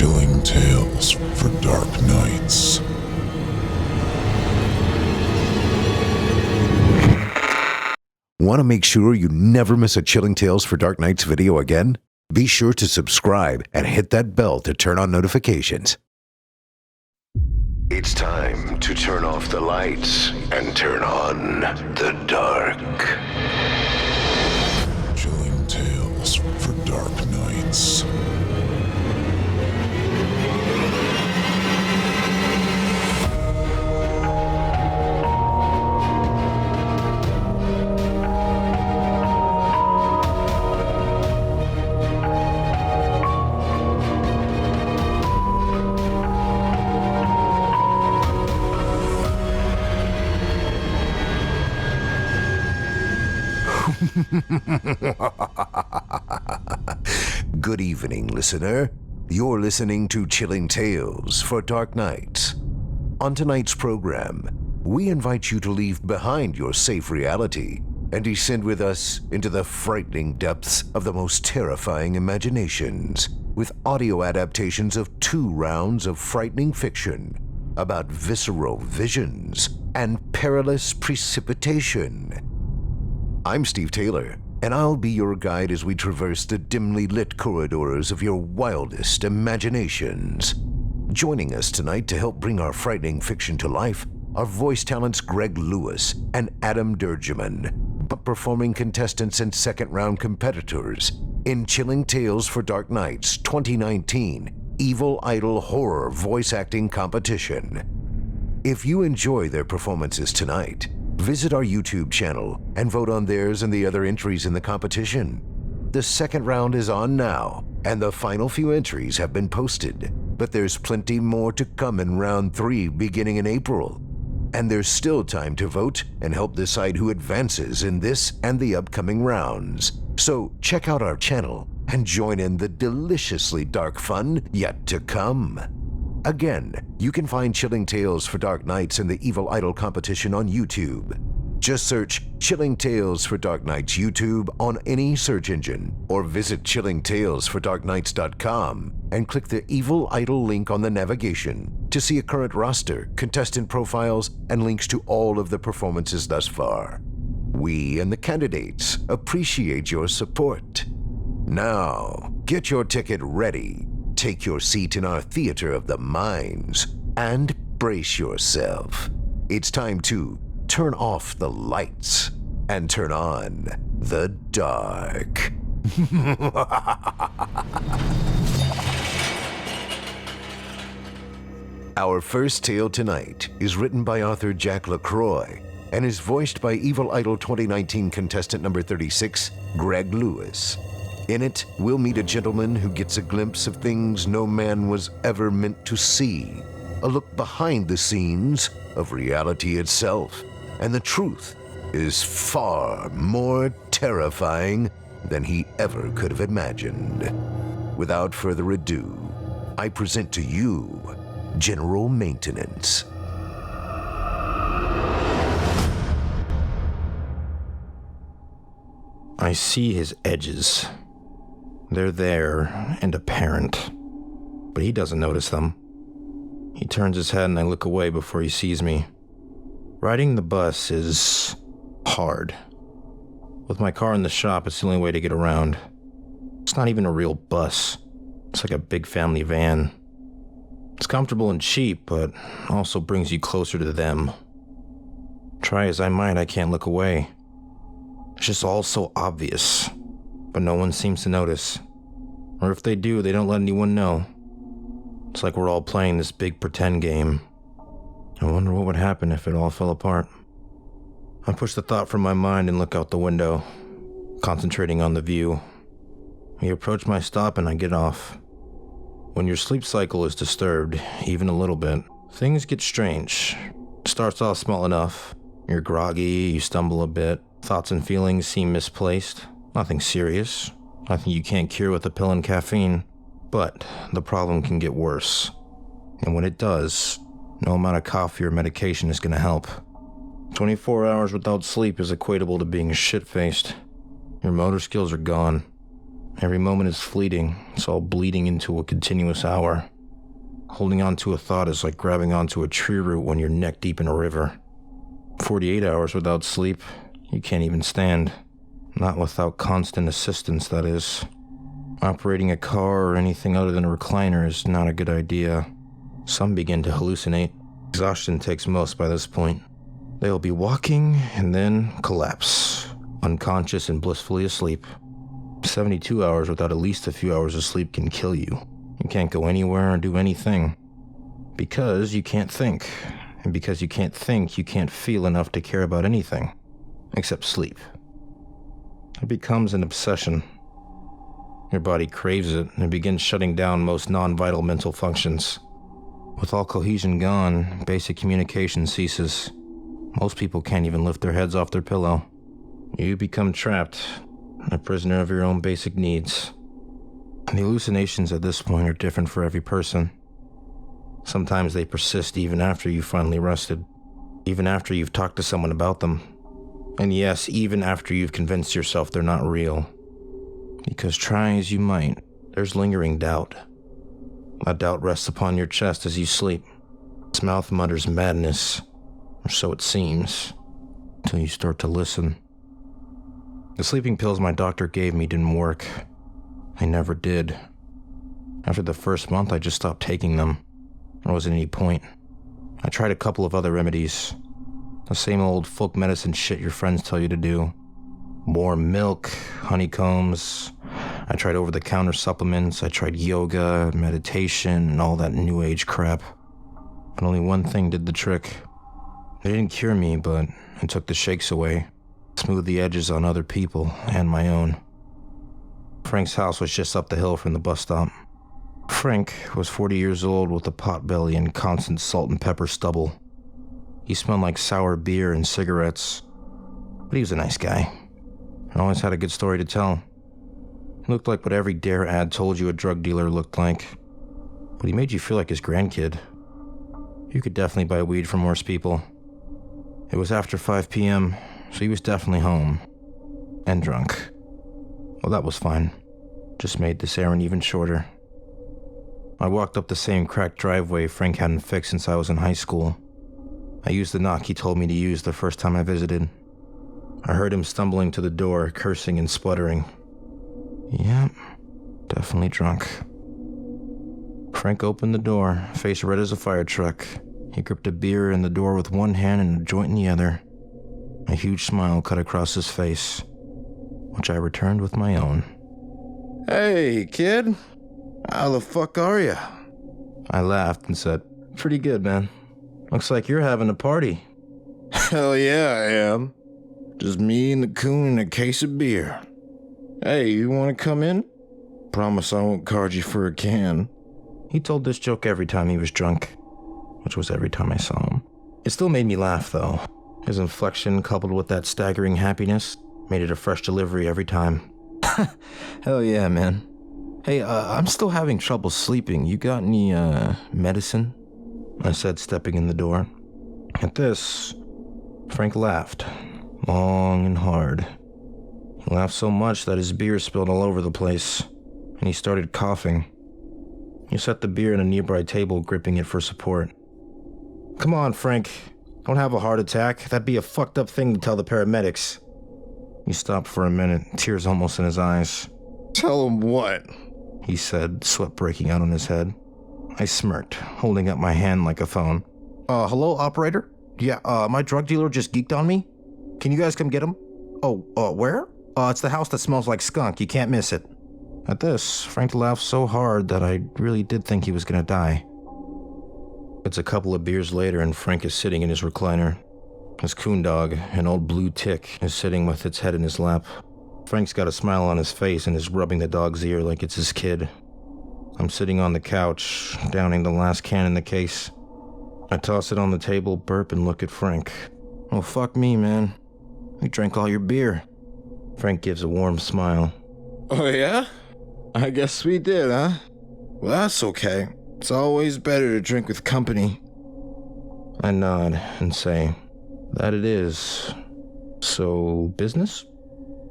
Chilling tales for dark nights. Want to make sure you never miss a Chilling Tales for Dark Nights video again? Be sure to subscribe and hit that bell to turn on notifications. It's time to turn off the lights and turn on the dark. Chilling tales for dark nights. Good evening, listener. You're listening to Chilling Tales for Dark Nights. On tonight's program, we invite you to leave behind your safe reality and descend with us into the frightening depths of the most terrifying imaginations with audio adaptations of 2 rounds of frightening fiction about visceral visions and perilous precipitation. I'm Steve Taylor, and I'll be your guide as we traverse the dimly lit corridors of your wildest imaginations. Joining us tonight to help bring our frightening fiction to life are voice talents Greg Lewis and Adam Dergiman, but performing contestants and second-round competitors in Chilling Tales for Dark Nights 2019 Evil Idol Horror Voice Acting Competition. If you enjoy their performances tonight, visit our YouTube channel and vote on theirs and the other entries in the competition. The second round is on now, and the final few entries have been posted, but there's plenty more to come in round 3 beginning in April. And there's still time to vote and help decide who advances in this and the upcoming rounds. So check out our channel and join in the deliciously dark fun yet to come. Again, you can find Chilling Tales for Dark Nights in the Evil Idol competition on YouTube. Just search Chilling Tales for Dark Nights YouTube on any search engine, or visit chillingtalesfordarknights.com and click the Evil Idol link on the navigation to see a current roster, contestant profiles, and links to all of the performances thus far. We and the candidates appreciate your support. Now, get your ticket ready. Take your seat in our theater of the minds and brace yourself. It's time to turn off the lights and turn on the dark. Our first tale tonight is written by author Jack LaCroix and is voiced by Evil Idol 2019 contestant number 36, Greg Lewis. In it, we'll meet a gentleman who gets a glimpse of things no man was ever meant to see, a look behind the scenes of reality itself, and the truth is far more terrifying than he ever could have imagined. Without further ado, I present to you General Maintenance. I see his edges. They're there and apparent, but he doesn't notice them. He turns his head and I look away before he sees me. Riding the bus is hard. With my car in the shop, it's the only way to get around. It's not even a real bus. It's like a big family van. It's comfortable and cheap, but also brings you closer to them. Try as I might, I can't look away. It's just all so obvious. But no one seems to notice. Or if they do, they don't let anyone know. It's like we're all playing this big pretend game. I wonder what would happen if it all fell apart. I push the thought from my mind and look out the window, concentrating on the view. We approach my stop and I get off. When your sleep cycle is disturbed, even a little bit, things get strange. It starts off small enough. You're groggy, you stumble a bit, thoughts and feelings seem misplaced. Nothing serious. Nothing you can't cure with a pill and caffeine. But the problem can get worse. And when it does, no amount of coffee or medication is going to help. 24 hours without sleep is equatable to being shit-faced. Your motor skills are gone. Every moment is fleeting. It's all bleeding into a continuous hour. Holding on to a thought is like grabbing onto a tree root when you're neck deep in a river. 48 hours without sleep, you can't even stand. Not without constant assistance, that is. Operating a car or anything other than a recliner is not a good idea. Some begin to hallucinate. Exhaustion takes most by this point. They'll be walking and then collapse, unconscious and blissfully asleep. 72 hours without at least a few hours of sleep can kill you. You can't go anywhere or do anything. Because you can't think. And because you can't think, you can't feel enough to care about anything. Except sleep. It becomes an obsession. Your body craves it and begins shutting down most non-vital mental functions. With all cohesion gone, basic communication ceases. Most people can't even lift their heads off their pillow. You become trapped, a prisoner of your own basic needs. And the hallucinations at this point are different for every person. Sometimes they persist even after you've finally rested, even after you've talked to someone about them. And yes, even after you've convinced yourself they're not real. Because try as you might, there's lingering doubt. That doubt rests upon your chest as you sleep. Its mouth mutters madness, or so it seems, until you start to listen. The sleeping pills my doctor gave me didn't work. They never did. After the first month, I just stopped taking them. There wasn't any point. I tried a couple of other remedies. The same old folk medicine shit your friends tell you to do. Warm milk, honeycombs. I tried over-the-counter supplements. I tried yoga, meditation, and all that new age crap. But only one thing did the trick. They didn't cure me, but it took the shakes away. Smoothed the edges on other people and my own. Frank's house was just up the hill from the bus stop. Frank was 40 years old with a pot belly and constant salt and pepper stubble. He smelled like sour beer and cigarettes, but he was a nice guy. And always had a good story to tell. He looked like what every dare ad told you a drug dealer looked like, but he made you feel like his grandkid. You could definitely buy weed from worse people. It was after 5 p.m., so he was definitely home. And drunk. Well, that was fine. Just made this errand even shorter. I walked up the same cracked driveway Frank hadn't fixed since I was in high school. I used the knock he told me to use the first time I visited. I heard him stumbling to the door, cursing and spluttering. Yep, definitely drunk. Frank opened the door, face red as a fire truck. He gripped a beer in the door with one hand and a joint in the other. A huge smile cut across his face, which I returned with my own. "Hey, kid. How the fuck are ya?" I laughed and said, "Pretty good, man. Looks like you're having a party." "Hell yeah, I am. Just me and the coon and a case of beer. Hey, you want to come in? Promise I won't card you for a can." He told this joke every time he was drunk, which was every time I saw him. It still made me laugh, though. His inflection, coupled with that staggering happiness, made it a fresh delivery every time. "Hell yeah, man. Hey, I'm still having trouble sleeping. You got any, medicine?" I said, stepping in the door. At this, Frank laughed, long and hard. He laughed so much that his beer spilled all over the place, and he started coughing. He set the beer on a nearby table, gripping it for support. "Come on, Frank. Don't have a heart attack. That'd be a fucked up thing to tell the paramedics." He stopped for a minute, tears almost in his eyes. "Tell him what?" he said, sweat breaking out on his head. I smirked, holding up my hand like a phone. Hello, operator? Yeah, my drug dealer just geeked on me. Can you guys come get him? Oh, where? It's the house that smells like skunk. You can't miss it." At this, Frank laughed so hard that I really did think he was gonna die. It's a couple of beers later and Frank is sitting in his recliner. His coon dog, an old blue tick, is sitting with its head in his lap. Frank's got a smile on his face and is rubbing the dog's ear like it's his kid. I'm sitting on the couch, downing the last can in the case. I toss it on the table, burp, and look at Frank. "Oh, fuck me, man. We drank all your beer." Frank gives a warm smile. "Oh, yeah? I guess we did, huh? Well, that's okay. It's always better to drink with company." I nod and say, "That it is. So, business?"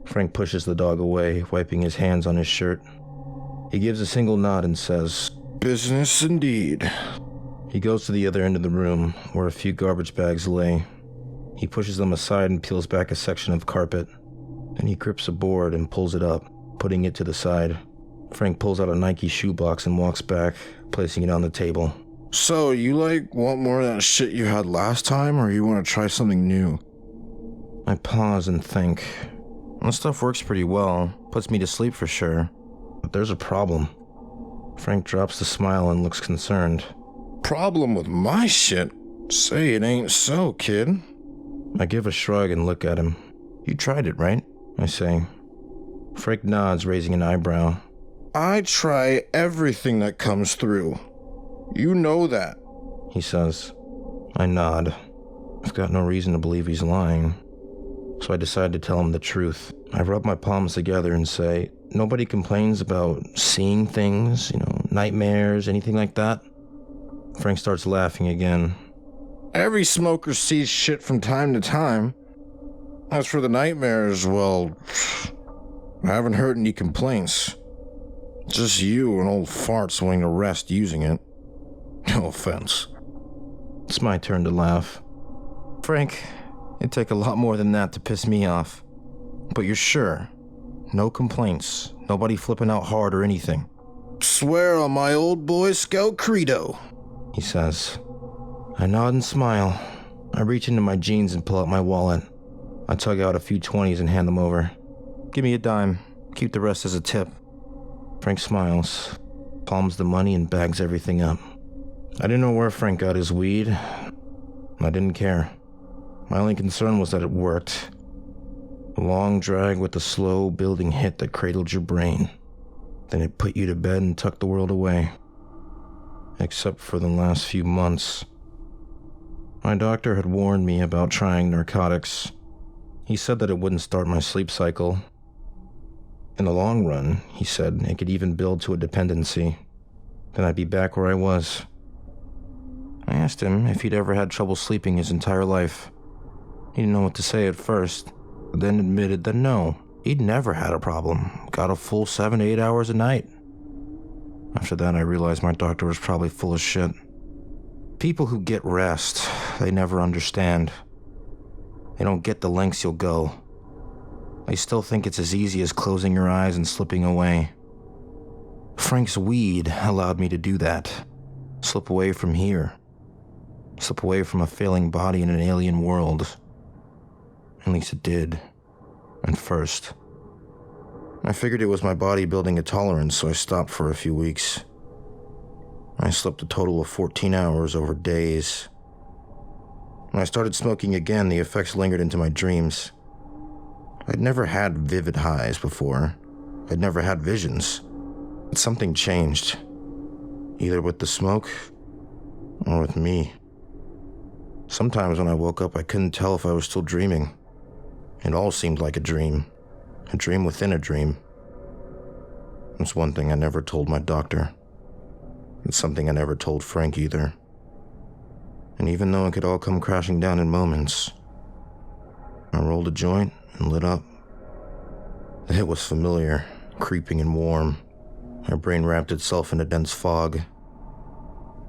Frank pushes the dog away, wiping his hands on his shirt. He gives a single nod and says, "Business indeed." He goes to the other end of the room, where a few garbage bags lay. He pushes them aside and peels back a section of carpet. Then he grips a board and pulls it up, putting it to the side. Frank pulls out a Nike shoebox and walks back, placing it on the table. So, you want more of that shit you had last time, or you want to try something new? I pause and think. This stuff works pretty well, puts me to sleep for sure. But there's a problem. Frank drops the smile and looks concerned. Problem with my shit? Say it ain't so, kid. I give a shrug and look at him. You tried it, right? I say. Frank nods, raising an eyebrow. I try everything that comes through. You know that, he says. I nod. I've got no reason to believe he's lying. So I decide to tell him the truth. I rub my palms together and say, nobody complains about seeing things, nightmares, anything like that? Frank starts laughing again. Every smoker sees shit from time to time. As for the nightmares, well, I haven't heard any complaints. Just you and old farts willing to rest using it. No offense. It's my turn to laugh. Frank, it'd take a lot more than that to piss me off. But you're sure? No complaints. Nobody flipping out hard or anything. Swear on my old Boy Scout credo, he says. I nod and smile. I reach into my jeans and pull out my wallet. I tug out a few 20s and hand them over. Give me a dime. Keep the rest as a tip. Frank smiles, palms the money and bags everything up. I didn't know where Frank got his weed. I didn't care. My only concern was that it worked. A long drag with a slow building hit that cradled your brain. Then it put you to bed and tucked the world away. Except for the last few months. My doctor had warned me about trying narcotics. He said that it wouldn't start my sleep cycle. In the long run, he said, it could even build to a dependency. Then I'd be back where I was. I asked him if he'd ever had trouble sleeping his entire life. He didn't know what to say at first, but then admitted that no, he'd never had a problem. Got a full 7 to 8 hours a night. After that, I realized my doctor was probably full of shit. People who get rest, they never understand. They don't get the lengths you'll go. They still think it's as easy as closing your eyes and slipping away. Frank's weed allowed me to do that. Slip away from here. Slip away from a failing body in an alien world. At least it did. At first. I figured it was my body building a tolerance, so I stopped for a few weeks. I slept a total of 14 hours over days. When I started smoking again, the effects lingered into my dreams. I'd never had vivid highs before. I'd never had visions. But something changed. Either with the smoke, or with me. Sometimes when I woke up, I couldn't tell if I was still dreaming. It all seemed like a dream within a dream. It's one thing I never told my doctor. It's something I never told Frank either. And even though it could all come crashing down in moments, I rolled a joint and lit up. The hit was familiar, creeping and warm. My brain wrapped itself in a dense fog.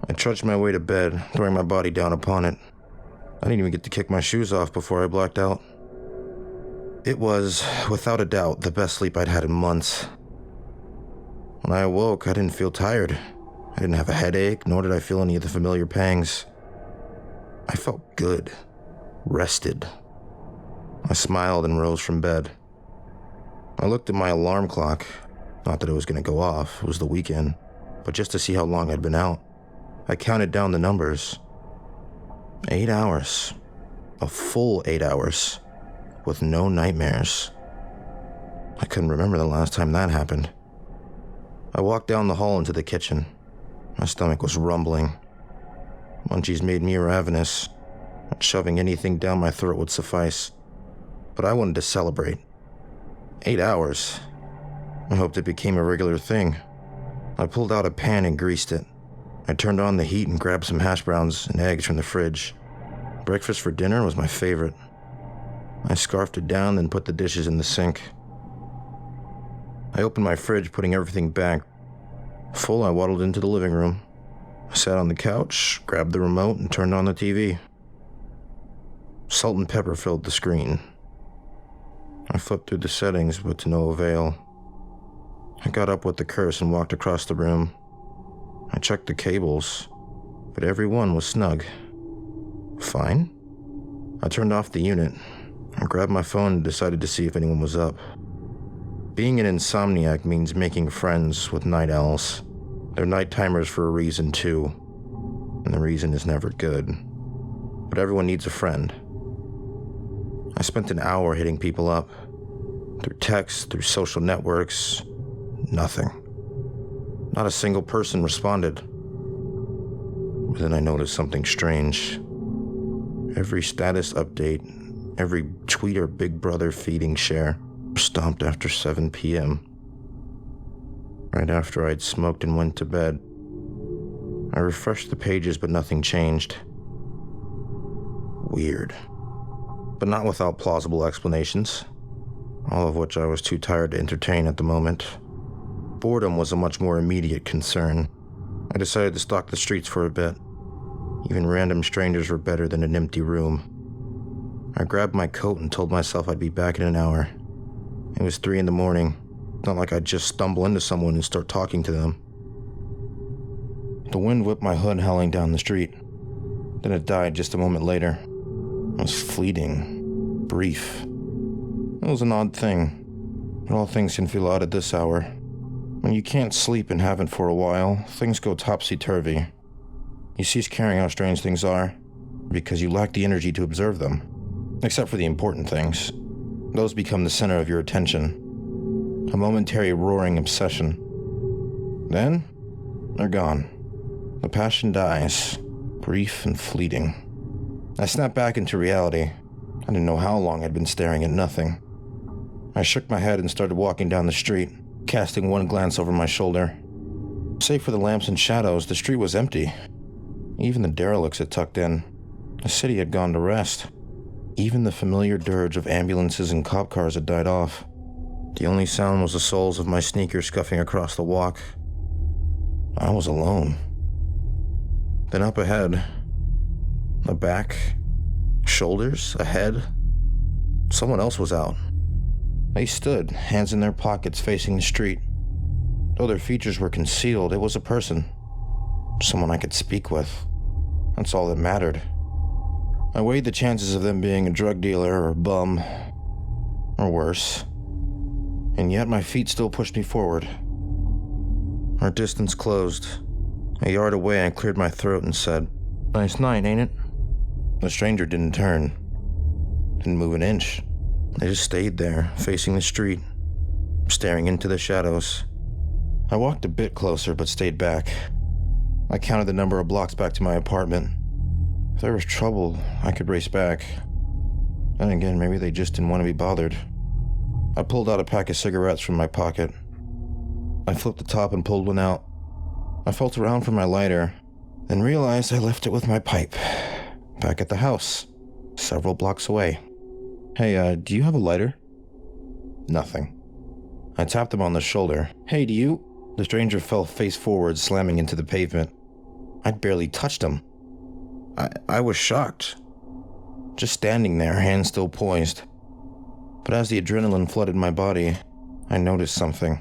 I trudged my way to bed, throwing my body down upon it. I didn't even get to kick my shoes off before I blacked out. It was, without a doubt, the best sleep I'd had in months. When I awoke, I didn't feel tired. I didn't have a headache, nor did I feel any of the familiar pangs. I felt good, rested. I smiled and rose from bed. I looked at my alarm clock. Not that it was going to go off, it was the weekend, but just to see how long I'd been out. I counted down the numbers. 8 hours. A full 8 hours. With no nightmares. I couldn't remember the last time that happened. I walked down the hall into the kitchen. My stomach was rumbling. Munchies made me ravenous. Shoving anything down my throat would suffice. But I wanted to celebrate. 8 hours. I hoped it became a regular thing. I pulled out a pan and greased it. I turned on the heat and grabbed some hash browns and eggs from the fridge. Breakfast for dinner was my favorite. I scarfed it down and put the dishes in the sink. I opened my fridge, putting everything back. Full, I waddled into the living room. I sat on the couch, grabbed the remote, and turned on the TV. Salt and pepper filled the screen. I flipped through the settings, but to no avail. I got up with the curse and walked across the room. I checked the cables, but every one was snug. Fine. I turned off the unit. I grabbed my phone and decided to see if anyone was up. Being an insomniac means making friends with night owls. They're night timers for a reason, too. And the reason is never good. But everyone needs a friend. I spent an hour hitting people up. Through text, through social networks. Nothing. Not a single person responded. But then I noticed something strange. Every status update, every tweet or Big Brother feeding share, stopped after 7 p.m. Right after I'd smoked and went to bed. I refreshed the pages, but nothing changed. Weird. But not without plausible explanations, all of which I was too tired to entertain at the moment. Boredom was a much more immediate concern. I decided to stalk the streets for a bit. Even random strangers were better than an empty room. I grabbed my coat and told myself I'd be back in an hour. It was 3 a.m. Not like I'd just stumble into someone and start talking to them. The wind whipped my hood howling down the street. Then it died just a moment later. It was fleeting, brief. It was an odd thing, but all things can feel odd at this hour. When you can't sleep and haven't for a while, things go topsy-turvy. You cease caring how strange things are, because you lack the energy to observe them. Except for the important things. Those become the center of your attention. A momentary roaring obsession. Then, they're gone. The passion dies, brief and fleeting. I snapped back into reality. I didn't know how long I'd been staring at nothing. I shook my head and started walking down the street, casting one glance over my shoulder. Save for the lamps and shadows, the street was empty. Even the derelicts had tucked in. The city had gone to rest. Even the familiar dirge of ambulances and cop cars had died off. The only sound was the soles of my sneakers scuffing across the walk. I was alone. Then up ahead, a back, shoulders, a head, someone else was out. They stood, hands in their pockets, facing the street. Though their features were concealed, it was a person. Someone I could speak with. That's all that mattered. I weighed the chances of them being a drug dealer or a bum, or worse. And yet my feet still pushed me forward. Our distance closed. A yard away, I cleared my throat and said, "Nice night, ain't it?" The stranger didn't turn. Didn't move an inch. They just stayed there, facing the street, staring into the shadows. I walked a bit closer, but stayed back. I counted the number of blocks back to my apartment. If there was trouble, I could race back. Then again, maybe they just didn't want to be bothered. I pulled out a pack of cigarettes from my pocket. I flipped the top and pulled one out. I felt around for my lighter, then realized I left it with my pipe, back at the house, several blocks away. "Hey, do you have a lighter?" Nothing. I tapped him on the shoulder. "Hey, do you?" The stranger fell face forward, slamming into the pavement. I'd barely touched him. I was shocked. Just standing there, hands still poised. But as the adrenaline flooded my body, I noticed something.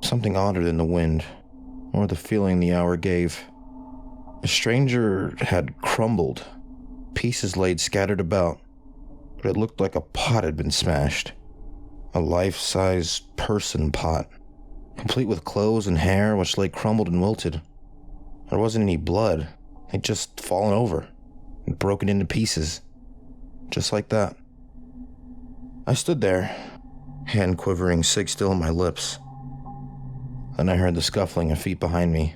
Something odder than the wind, or the feeling the hour gave. The stranger had crumbled, pieces laid scattered about, but it looked like a pot had been smashed. A life-size person pot, complete with clothes and hair which lay crumbled and wilted. There wasn't any blood. They'd just fallen over and broken into pieces. Just like that. I stood there, hand quivering, cig still on my lips. Then I heard the scuffling of feet behind me.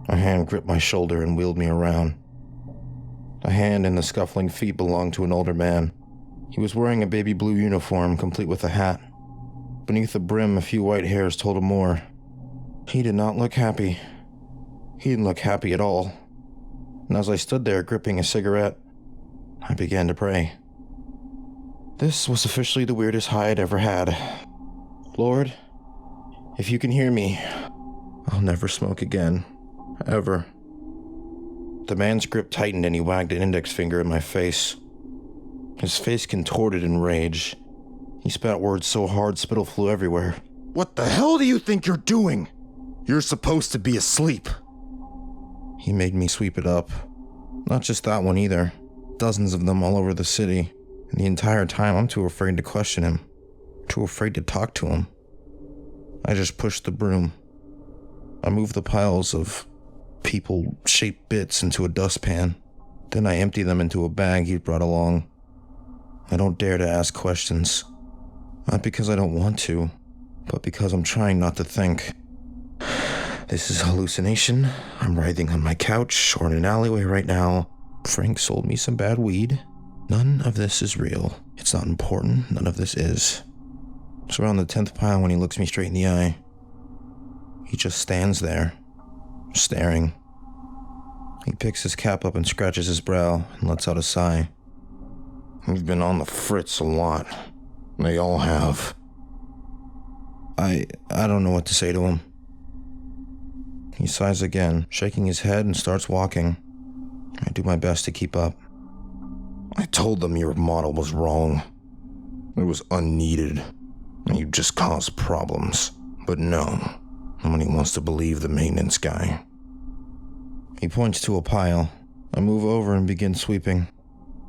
A hand gripped my shoulder and wheeled me around. The hand and the scuffling feet belonged to an older man. He was wearing a baby blue uniform, complete with a hat. Beneath the brim, a few white hairs told him more. He did not look happy. He didn't look happy at all. And as I stood there gripping a cigarette, I began to pray. This was officially the weirdest high I'd ever had. Lord, if you can hear me, I'll never smoke again. Ever. The man's grip tightened and he wagged an index finger at my face. His face contorted in rage. He spat words so hard spittle flew everywhere. What the hell do you think you're doing? You're supposed to be asleep. He made me sweep it up. Not just that one either. Dozens of them all over the city. And the entire time I'm too afraid to question him. Too afraid to talk to him. I just pushed the broom. I moved the piles of people-shaped bits into a dustpan. Then I emptied them into a bag he'd brought along. I don't dare to ask questions. Not because I don't want to, but because I'm trying not to think. This is a hallucination. I'm writhing on my couch or in an alleyway right now. Frank sold me some bad weed. None of this is real. It's not important. None of this is. It's around the 10th pile when he looks me straight in the eye. He just stands there, staring. He picks his cap up and scratches his brow and lets out a sigh. We've been on the fritz a lot. They all have. I don't know what to say to him. He sighs again, shaking his head and starts walking. I do my best to keep up. I told them your model was wrong. It was unneeded, and you just caused problems. But no, nobody wants to believe the maintenance guy. He points to a pile. I move over and begin sweeping.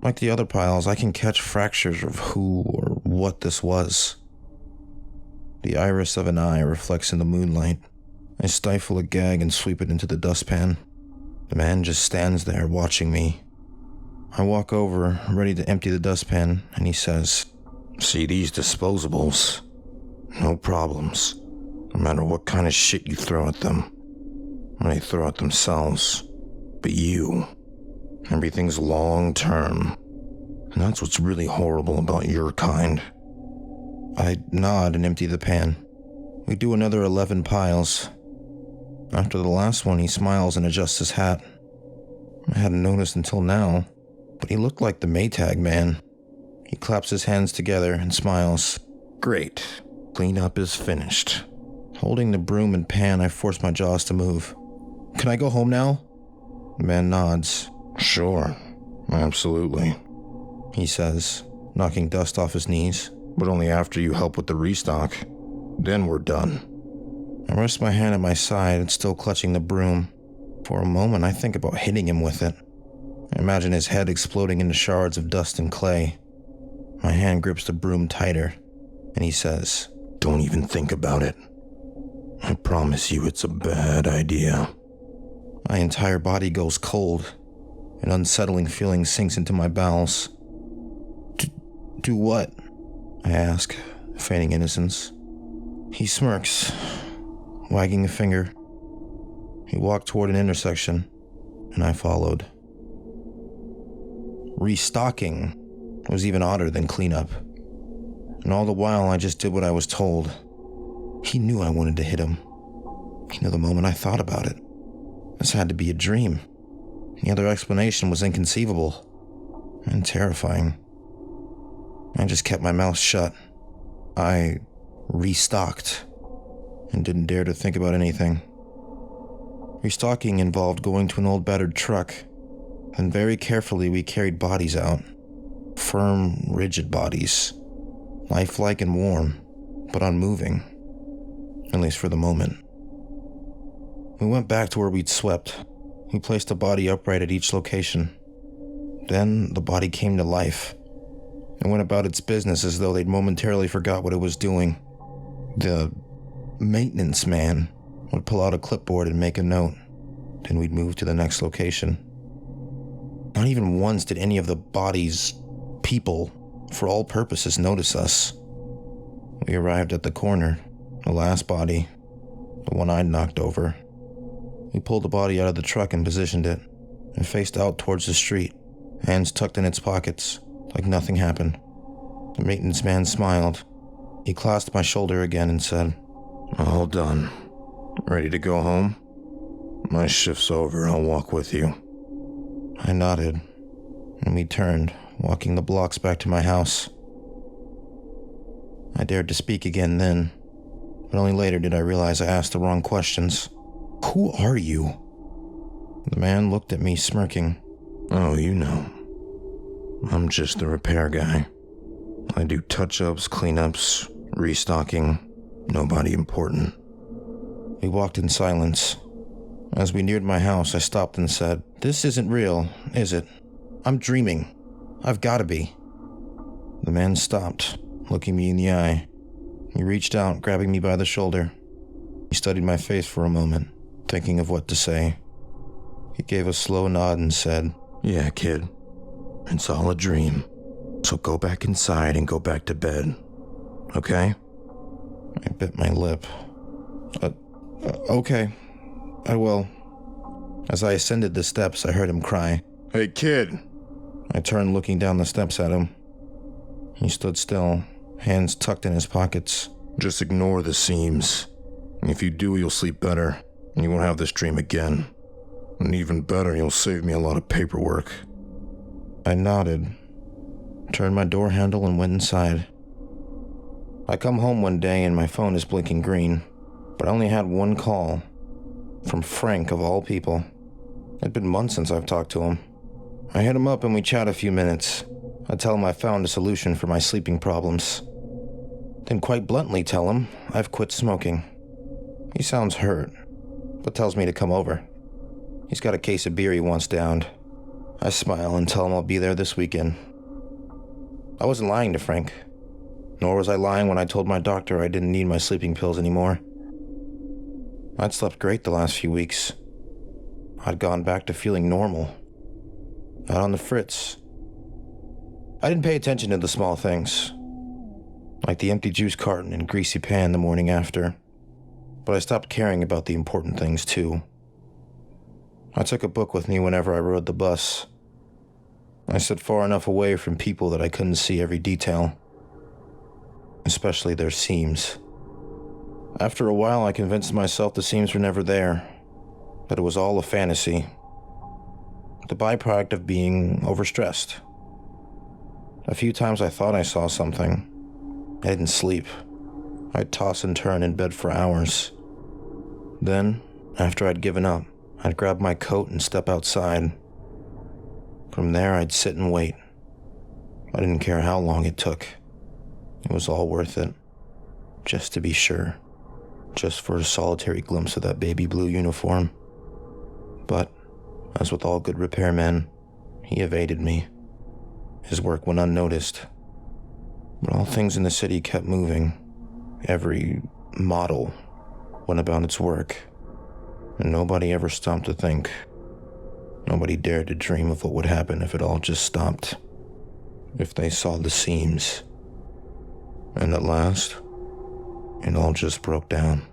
Like the other piles, I can catch fractures of who or what this was. The iris of an eye reflects in the moonlight. I stifle a gag and sweep it into the dustpan. The man just stands there watching me. I walk over, ready to empty the dustpan, and he says, See these disposables? No problems. No matter what kind of shit you throw at them. They throw at themselves. But you, everything's long term. And that's what's really horrible about your kind. I nod and empty the pan. We do another 11 piles. After the last one, he smiles and adjusts his hat. I hadn't noticed until now, but he looked like the Maytag man. He claps his hands together and smiles. Great. Cleanup is finished. Holding the broom and pan, I force my jaws to move. Can I go home now? The man nods. Sure. Absolutely. He says, knocking dust off his knees. But only after you help with the restock. Then we're done. I rest my hand at my side and still clutching the broom. For a moment, I think about hitting him with it. I imagine his head exploding into shards of dust and clay. My hand grips the broom tighter, and he says, Don't even think about it. I promise you it's a bad idea. My entire body goes cold. An unsettling feeling sinks into my bowels. Do what? I ask, feigning innocence. He smirks, wagging a finger. He walked toward an intersection, and I followed. Restocking was even odder than cleanup. And all the while, I just did what I was told. He knew I wanted to hit him. He knew the moment I thought about it. This had to be a dream. The other explanation was inconceivable and terrifying. I just kept my mouth shut. I restocked and didn't dare to think about anything. Restocking involved going to an old battered truck, and very carefully we carried bodies out. Firm, rigid bodies. Lifelike and warm, but unmoving. At least for the moment. We went back to where we'd swept. We placed a body upright at each location. Then the body came to life. It went about its business as though they'd momentarily forgot what it was doing. The maintenance man would pull out a clipboard and make a note. Then we'd move to the next location. Not even once did any of the body's people, for all purposes, notice us. We arrived at the corner, the last body, the one I'd knocked over. We pulled the body out of the truck and positioned it. It faced out towards the street, hands tucked in its pockets, like nothing happened. The maintenance man smiled. He clasped my shoulder again and said, All done. Ready to go home? My shift's over. I'll walk with you. I nodded, and we turned, walking the blocks back to my house. I dared to speak again then, but only later did I realize I asked the wrong questions. Who are you? The man looked at me, smirking. "Oh, you know. I'm just the repair guy. I do touch-ups, cleanups, restocking. Nobody important." We walked in silence. As we neared my house, I stopped and said, "This isn't real, is it? I'm dreaming. I've got to be." The man stopped, looking me in the eye. He reached out, grabbing me by the shoulder. He studied my face for a moment, thinking of what to say. He gave a slow nod and said, "Yeah, kid. It's all a dream. So go back inside and go back to bed. Okay?" I bit my lip. Okay. I will." As I ascended the steps, I heard him cry, "Hey, kid." I turned, looking down the steps at him. He stood still, hands tucked in his pockets. "Just ignore the seams. If you do, you'll sleep better, and you won't have this dream again. And even better, you'll save me a lot of paperwork." I nodded, turned my door handle, and went inside. I come home one day and my phone is blinking green, but I only had one call. From Frank, of all people. It'd been months since I've talked to him. I hit him up and we chat a few minutes. I tell him I found a solution for my sleeping problems. Then quite bluntly tell him I've quit smoking. He sounds hurt, but tells me to come over. He's got a case of beer he wants downed. I smile and tell him I'll be there this weekend. I wasn't lying to Frank, nor was I lying when I told my doctor I didn't need my sleeping pills anymore. I'd slept great the last few weeks. I'd gone back to feeling normal. Not on the fritz. I didn't pay attention to the small things, like the empty juice carton and greasy pan the morning after, but I stopped caring about the important things too. I took a book with me whenever I rode the bus. I stood far enough away from people that I couldn't see every detail, especially their seams. After a while, I convinced myself the seams were never there, that it was all a fantasy, the byproduct of being overstressed. A few times I thought I saw something. I didn't sleep. I'd toss and turn in bed for hours. Then, after I'd given up, I'd grab my coat and step outside. From there, I'd sit and wait. I didn't care how long it took. It was all worth it, just to be sure. Just for a solitary glimpse of that baby blue uniform. But, as with all good repairmen, he evaded me. His work went unnoticed. But all things in the city kept moving. Every model went about its work. And nobody ever stopped to think. Nobody dared to dream of what would happen if it all just stopped. If they saw the seams. And at last, it all just broke down.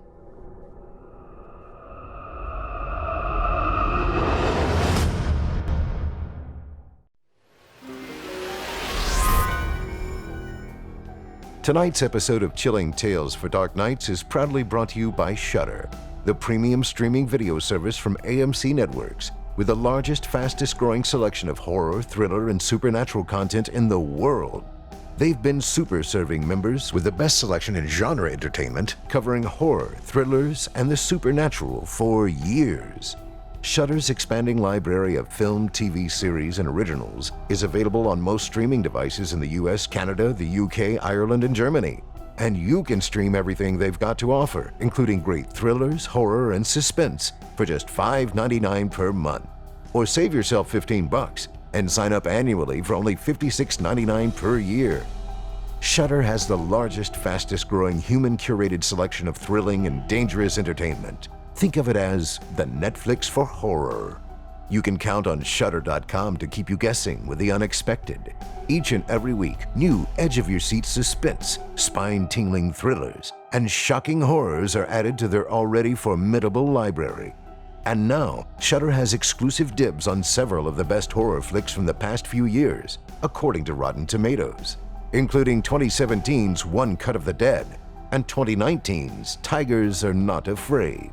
Tonight's episode of Chilling Tales for Dark Nights is proudly brought to you by Shudder, the premium streaming video service from AMC Networks, with the largest, fastest-growing selection of horror, thriller, and supernatural content in the world. They've been super serving members with the best selection in genre entertainment, covering horror, thrillers, and the supernatural for years. Shudder's expanding library of film, TV series, and originals is available on most streaming devices in the US, Canada, the UK, Ireland, and Germany. And you can stream everything they've got to offer, including great thrillers, horror, and suspense for just $5.99 per month. Or save yourself $15 and sign up annually for only $56.99 per year. Shudder has the largest, fastest-growing human-curated selection of thrilling and dangerous entertainment. Think of it as the Netflix for horror. You can count on Shudder.com to keep you guessing with the unexpected. Each and every week, new edge-of-your-seat suspense, spine-tingling thrillers, and shocking horrors are added to their already formidable library. And now, Shudder has exclusive dibs on several of the best horror flicks from the past few years, according to Rotten Tomatoes, including 2017's One Cut of the Dead and 2019's Tigers Are Not Afraid.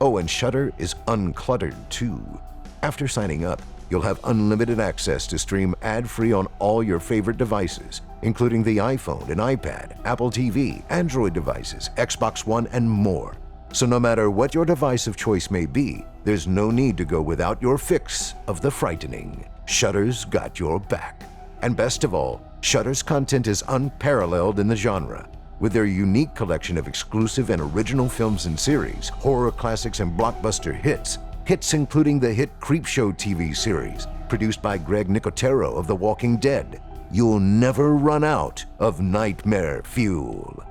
Oh, and Shudder is uncluttered too. After signing up, you'll have unlimited access to stream ad-free on all your favorite devices, including the iPhone and iPad, Apple TV, Android devices, Xbox One, and more. So no matter what your device of choice may be, there's no need to go without your fix of the frightening. Shudder's got your back. And best of all, Shudder's content is unparalleled in the genre. With their unique collection of exclusive and original films and series, horror classics and blockbuster hits including the hit Creepshow TV series, produced by Greg Nicotero of The Walking Dead, you'll never run out of nightmare fuel.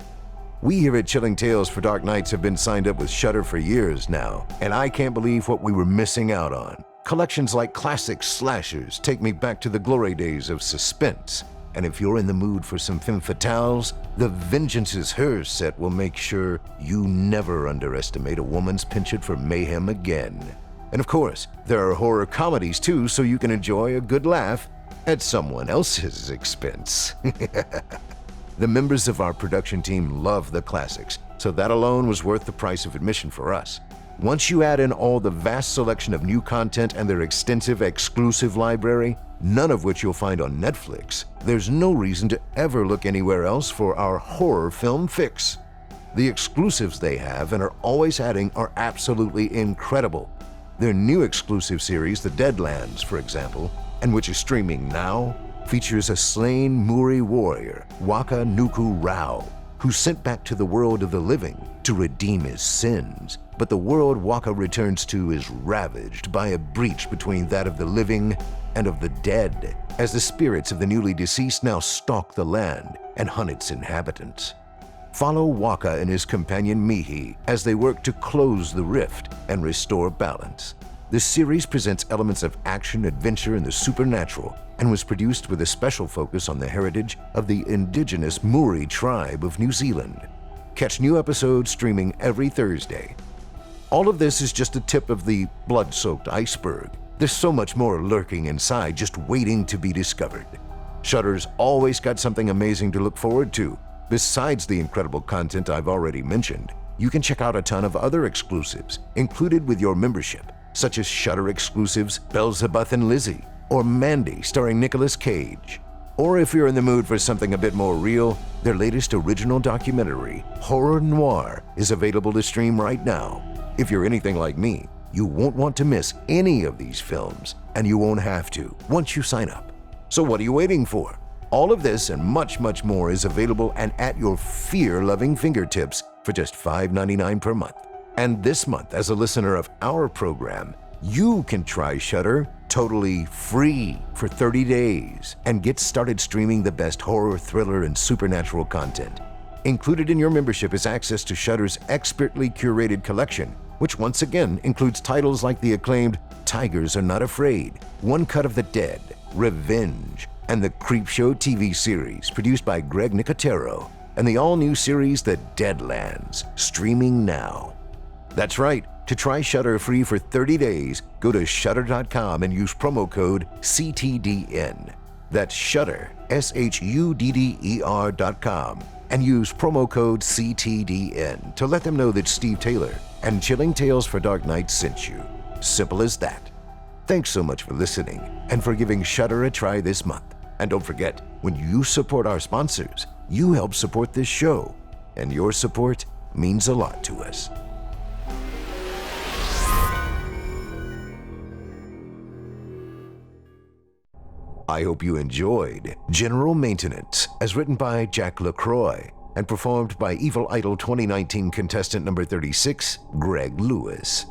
We here at Chilling Tales for Dark Nights have been signed up with Shudder for years now, and I can't believe what we were missing out on. Collections like classic slashers take me back to the glory days of suspense. And if you're in the mood for some femme fatales, the Vengeance is Hers set will make sure you never underestimate a woman's penchant for mayhem again. And of course, there are horror comedies too, so you can enjoy a good laugh at someone else's expense. The members of our production team love the classics, so that alone was worth the price of admission for us. Once you add in all the vast selection of new content and their extensive exclusive library, none of which you'll find on Netflix, there's no reason to ever look anywhere else for our horror film fix. The exclusives they have and are always adding are absolutely incredible. Their new exclusive series, The Deadlands, for example, and which is streaming now, features a slain Muri warrior, Waka Nuku Rao, who's sent back to the world of the living to redeem his sins. But the world Waka returns to is ravaged by a breach between that of the living and of the dead, as the spirits of the newly deceased now stalk the land and hunt its inhabitants. Follow Waka and his companion Mihi as they work to close the rift and restore balance. This series presents elements of action, adventure, and the supernatural, and was produced with a special focus on the heritage of the indigenous Muri tribe of New Zealand. Catch new episodes streaming every Thursday. All of this is just a tip of the blood-soaked iceberg. There's so much more lurking inside, just waiting to be discovered. Shudder's always got something amazing to look forward to. Besides the incredible content I've already mentioned, you can check out a ton of other exclusives included with your membership, such as Shudder exclusives Beelzebub and Lizzie, or Mandy starring Nicolas Cage. Or if you're in the mood for something a bit more real, their latest original documentary, Horror Noir, is available to stream right now. If you're anything like me, you won't want to miss any of these films, and you won't have to once you sign up. So what are you waiting for? All of this and much, much more is available and at your fear-loving fingertips for just $5.99 per month. And this month, as a listener of our program, you can try Shudder totally free for 30 days and get started streaming the best horror, thriller, and supernatural content. Included in your membership is access to Shudder's expertly curated collection, which once again includes titles like the acclaimed Tigers Are Not Afraid, One Cut of the Dead, Revenge, and the Creepshow TV series produced by Greg Nicotero, and the all-new series The Deadlands, streaming now. That's right, to try Shudder free for 30 days, go to Shudder.com and use promo code CTDN. That's Shudder, SHUDDER.com, and use promo code CTDN to let them know that Steve Taylor and Chilling Tales for Dark Nights sent you. Simple as that. Thanks so much for listening and for giving Shudder a try this month. And don't forget, when you support our sponsors, you help support this show, and your support means a lot to us. I hope you enjoyed General Maintenance, as written by Jack LaCroix and performed by Evil Idol 2019 contestant number 36, Greg Lewis.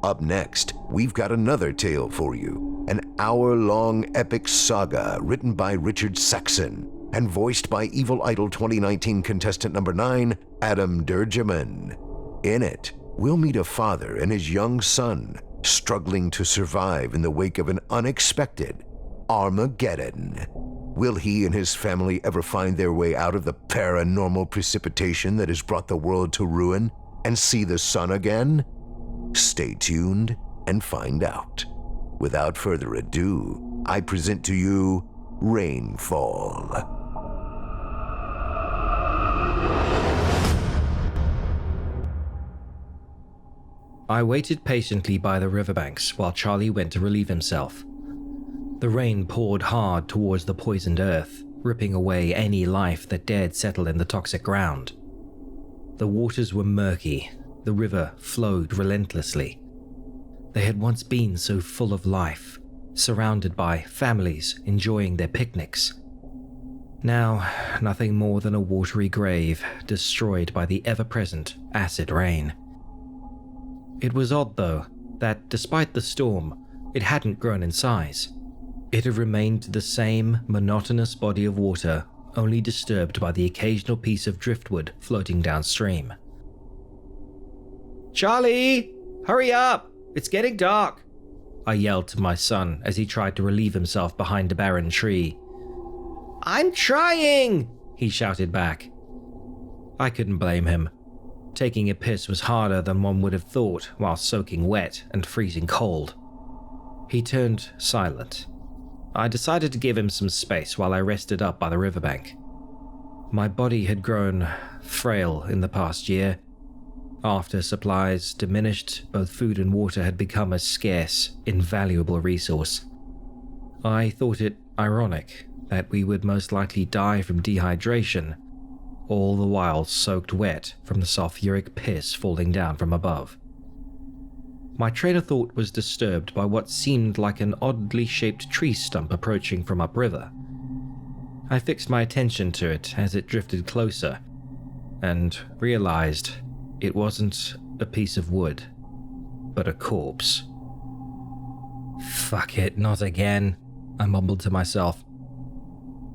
Up next, we've got another tale for you, an hour-long epic saga written by Richard Saxon and voiced by Evil Idol 2019 contestant number 9, Adam Dergiman. In it, we'll meet a father and his young son struggling to survive in the wake of an unexpected Armageddon. Will he and his family ever find their way out of the paranormal precipitation that has brought the world to ruin and see the sun again? Stay tuned and find out. Without further ado, I present to you Rainfall. I waited patiently by the riverbanks while Charlie went to relieve himself. The rain poured hard towards the poisoned earth, ripping away any life that dared settle in the toxic ground. The waters were murky, the river flowed relentlessly. They had once been so full of life, surrounded by families enjoying their picnics. Now, nothing more than a watery grave destroyed by the ever-present acid rain. It was odd, though, that despite the storm, it hadn't grown in size. It had remained the same monotonous body of water, only disturbed by the occasional piece of driftwood floating downstream. "Charlie! Hurry up! It's getting dark!" I yelled to my son as he tried to relieve himself behind a barren tree. "I'm trying!" he shouted back. I couldn't blame him. Taking a piss was harder than one would have thought while soaking wet and freezing cold. He turned silent. I decided to give him some space while I rested up by the riverbank. My body had grown frail in the past year. After supplies diminished, both food and water had become a scarce, invaluable resource. I thought it ironic that we would most likely die from dehydration, all the while soaked wet from the sulfuric piss falling down from above. My train of thought was disturbed by what seemed like an oddly shaped tree stump approaching from upriver. I fixed my attention to it as it drifted closer, and realized it wasn't a piece of wood, but a corpse. "Fuck it, not again," I mumbled to myself.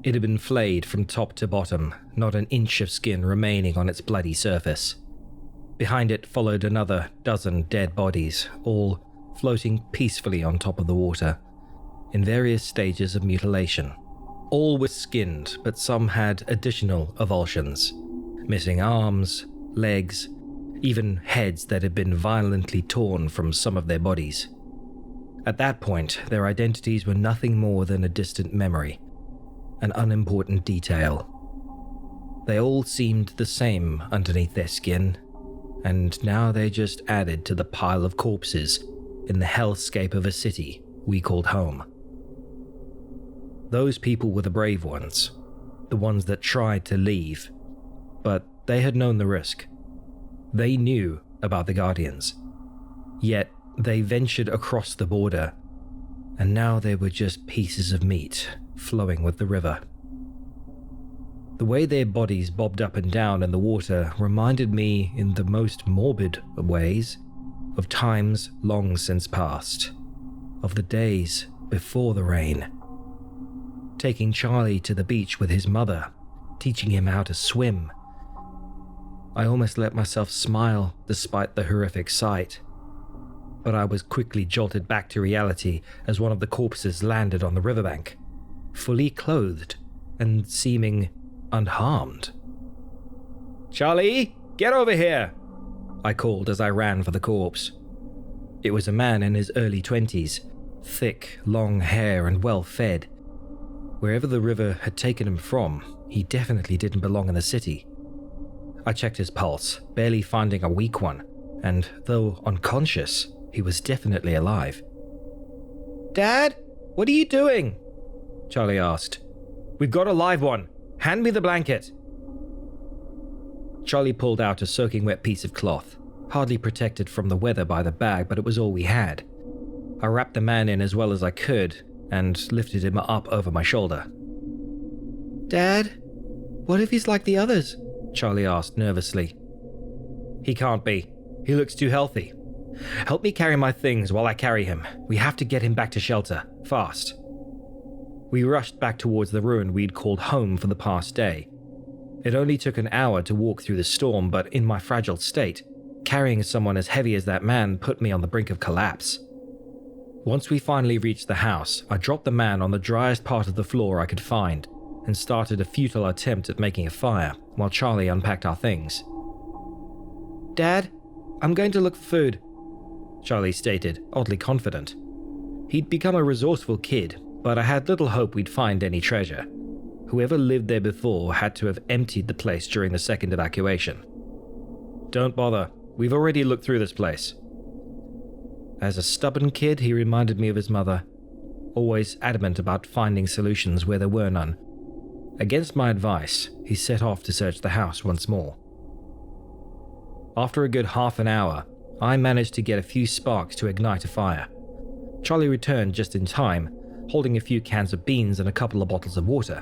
It had been flayed from top to bottom, not an inch of skin remaining on its bloody surface. Behind it followed another dozen dead bodies, all floating peacefully on top of the water, in various stages of mutilation. All were skinned, but some had additional avulsions, missing arms, legs, even heads that had been violently torn from some of their bodies. At that point, their identities were nothing more than a distant memory, an unimportant detail. They all seemed the same underneath their skin, and now they just added to the pile of corpses in the hellscape of a city we called home. Those people were the brave ones, the ones that tried to leave, but they had known the risk. They knew about the Guardians, yet they ventured across the border, and now they were just pieces of meat flowing with the river. The way their bodies bobbed up and down in the water reminded me, in the most morbid of ways, of times long since past, of the days before the rain. Taking Charlie to the beach with his mother, teaching him how to swim. I almost let myself smile despite the horrific sight, but I was quickly jolted back to reality as one of the corpses landed on the riverbank, fully clothed and seeming unharmed. "Charlie, get over here!" I called as I ran for the corpse. It was a man in his early 20s, thick, long hair and well-fed. Wherever the river had taken him from, he definitely didn't belong in the city. I checked his pulse, barely finding a weak one, and though unconscious, he was definitely alive. "Dad, what are you doing?" Charlie asked. "We've got a live one. Hand me the blanket." Charlie pulled out a soaking wet piece of cloth, hardly protected from the weather by the bag, but it was all we had. I wrapped the man in as well as I could and lifted him up over my shoulder. "Dad, what if he's like the others?" Charlie asked nervously. "He can't be. He looks too healthy. Help me carry my things while I carry him. We have to get him back to shelter, fast." We rushed back towards the ruin we'd called home for the past day. It only took an hour to walk through the storm, but in my fragile state, carrying someone as heavy as that man put me on the brink of collapse. Once we finally reached the house, I dropped the man on the driest part of the floor I could find and started a futile attempt at making a fire while Charlie unpacked our things. "Dad, I'm going to look for food," Charlie stated, oddly confident. He'd become a resourceful kid, but I had little hope we'd find any treasure. Whoever lived there before had to have emptied the place during the second evacuation. "Don't bother, we've already looked through this place." As a stubborn kid, he reminded me of his mother, always adamant about finding solutions where there were none. Against my advice, he set off to search the house once more. After a good half an hour, I managed to get a few sparks to ignite a fire. Charlie returned just in time, holding a few cans of beans and a couple of bottles of water.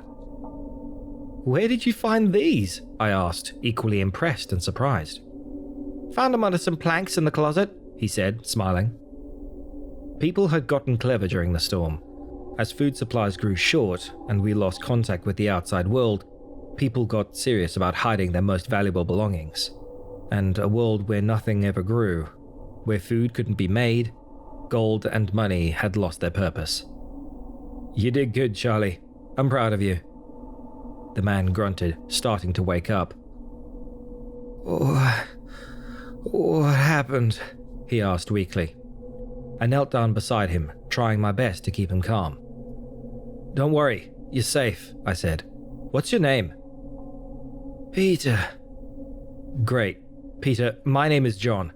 "Where did you find these?" I asked, equally impressed and surprised. "Found them under some planks in the closet," he said, smiling. People had gotten clever during the storm. As food supplies grew short and we lost contact with the outside world, people got serious about hiding their most valuable belongings. And a world where nothing ever grew, where food couldn't be made, gold and money had lost their purpose. "You did good, Charlie. I'm proud of you." The man grunted, starting to wake up. What happened?" he asked weakly. I knelt down beside him, trying my best to keep him calm. "Don't worry, you're safe," I said. "What's your name?" "Peter." "Great. Peter, my name is John.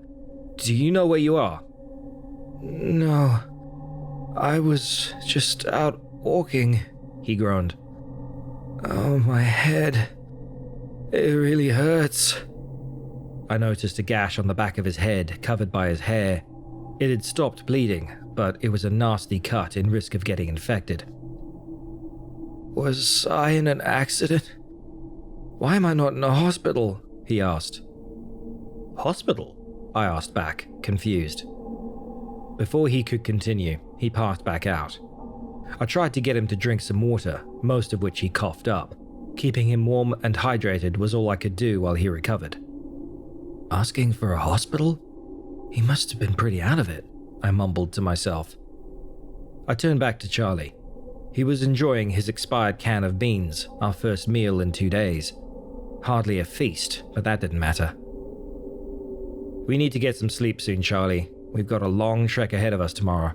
Do you know where you are?" "No. I was just out walking," he groaned. "Oh, my head. It really hurts." I noticed a gash on the back of his head, covered by his hair. It had stopped bleeding, but it was a nasty cut in risk of getting infected. "Was I in an accident? Why am I not in a hospital?" he asked. "Hospital?" I asked back, confused. Before he could continue, he passed back out. I tried to get him to drink some water, most of which he coughed up. Keeping him warm and hydrated was all I could do while he recovered. "Asking for a hospital? He must have been pretty out of it," I mumbled to myself. I turned back to Charlie. He was enjoying his expired can of beans, our first meal in 2 days. Hardly a feast, but that didn't matter. "We need to get some sleep soon, Charlie. We've got a long trek ahead of us tomorrow."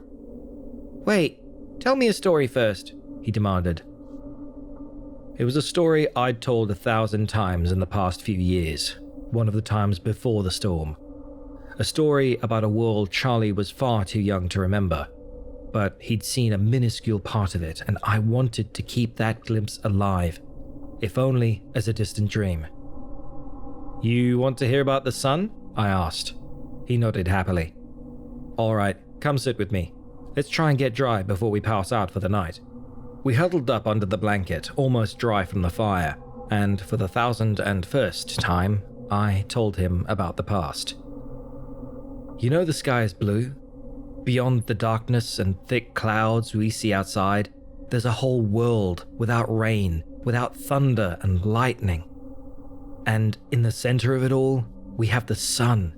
"Wait, tell me a story first," he demanded. It was a story I'd told 1,000 times in the past few years, one of the times before the storm. A story about a world Charlie was far too young to remember, but he'd seen a minuscule part of it, and I wanted to keep that glimpse alive, if only as a distant dream. "You want to hear about the sun?" I asked. He nodded happily. "All right, come sit with me. Let's try and get dry before we pass out for the night." We huddled up under the blanket, almost dry from the fire, and for the 1,001st time, I told him about the past. "You know the sky is blue? Beyond the darkness and thick clouds we see outside, there's a whole world without rain, without thunder and lightning. And in the center of it all, we have the sun.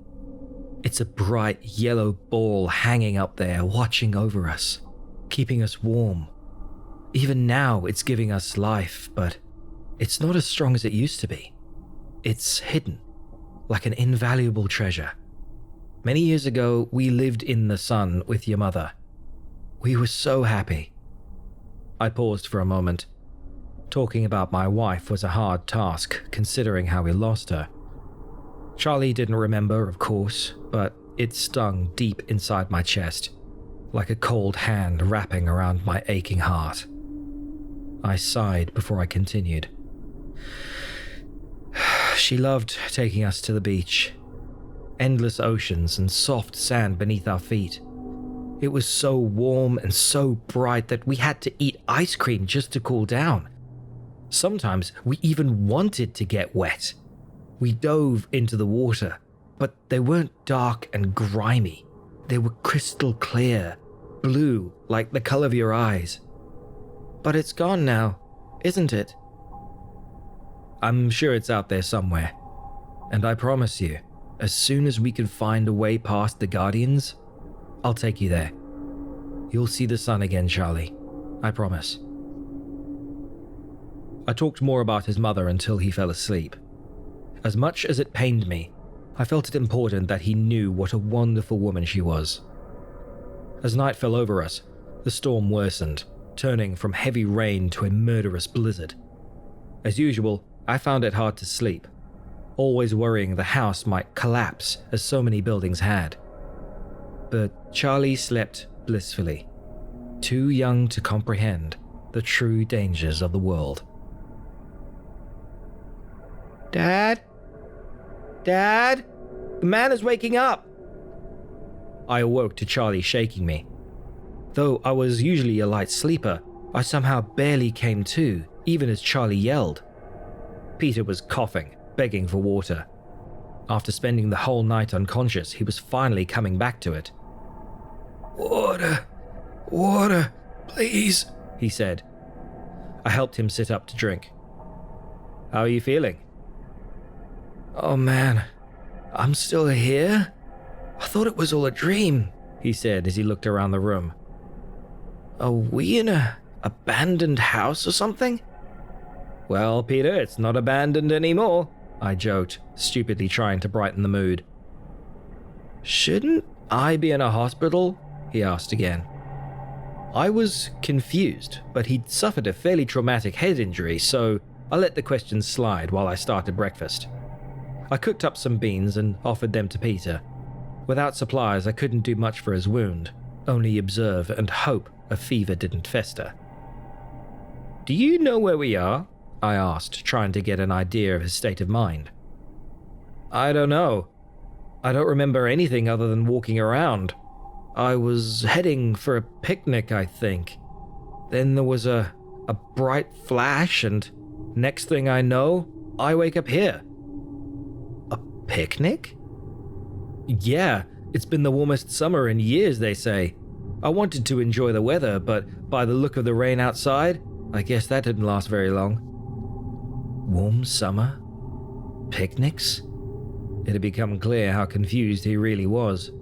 It's a bright yellow ball hanging up there, watching over us, keeping us warm. Even now, it's giving us life, but it's not as strong as it used to be. It's hidden, like an invaluable treasure. Many years ago, we lived in the sun with your mother. We were so happy." I paused for a moment. Talking about my wife was a hard task, considering how we lost her. Charlie didn't remember, of course, but it stung deep inside my chest, like a cold hand wrapping around my aching heart. I sighed before I continued. "She loved taking us to the beach. Endless oceans and soft sand beneath our feet. It was so warm and so bright that we had to eat ice cream just to cool down. Sometimes we even wanted to get wet. We dove into the water, but they weren't dark and grimy. They were crystal clear, blue like the color of your eyes. But it's gone now, isn't it?" "I'm sure it's out there somewhere. And I promise you, as soon as we can find a way past the Guardians, I'll take you there. You'll see the sun again, Charlie. I promise." I talked more about his mother until he fell asleep. As much as it pained me, I felt it important that he knew what a wonderful woman she was. As night fell over us, the storm worsened, turning from heavy rain to a murderous blizzard. As usual, I found it hard to sleep, always worrying the house might collapse as so many buildings had. But Charlie slept blissfully, too young to comprehend the true dangers of the world. "Dad? Dad? The man is waking up! I awoke to Charlie shaking me. Though I was usually a light sleeper, I somehow barely came to, even as Charlie yelled. Peter was coughing, begging for water. After spending the whole night unconscious, he was finally coming back to it. "Water, water, please," he said. I helped him sit up to drink. "How are you feeling?" "Oh man, I'm still here? I thought it was all a dream," he said as he looked around the room. "Are we in a abandoned house or something?" "Well, Peter, it's not abandoned anymore," I joked, stupidly trying to brighten the mood. "Shouldn't I be in a hospital?" he asked again. I was confused, but he'd suffered a fairly traumatic head injury, so I let the question slide while I started breakfast. I cooked up some beans and offered them to Peter. Without supplies, I couldn't do much for his wound, only observe and hope a fever didn't fester. "Do you know where we are?" I asked, trying to get an idea of his state of mind. "I don't know. I don't remember anything other than walking around. I was heading for a picnic, I think. Then there was a bright flash, and next thing I know, I wake up here." "A picnic?" "Yeah, it's been the warmest summer in years, they say. I wanted to enjoy the weather, but by the look of the rain outside, I guess that didn't last very long." Warm summer? Picnics? It had become clear how confused he really was.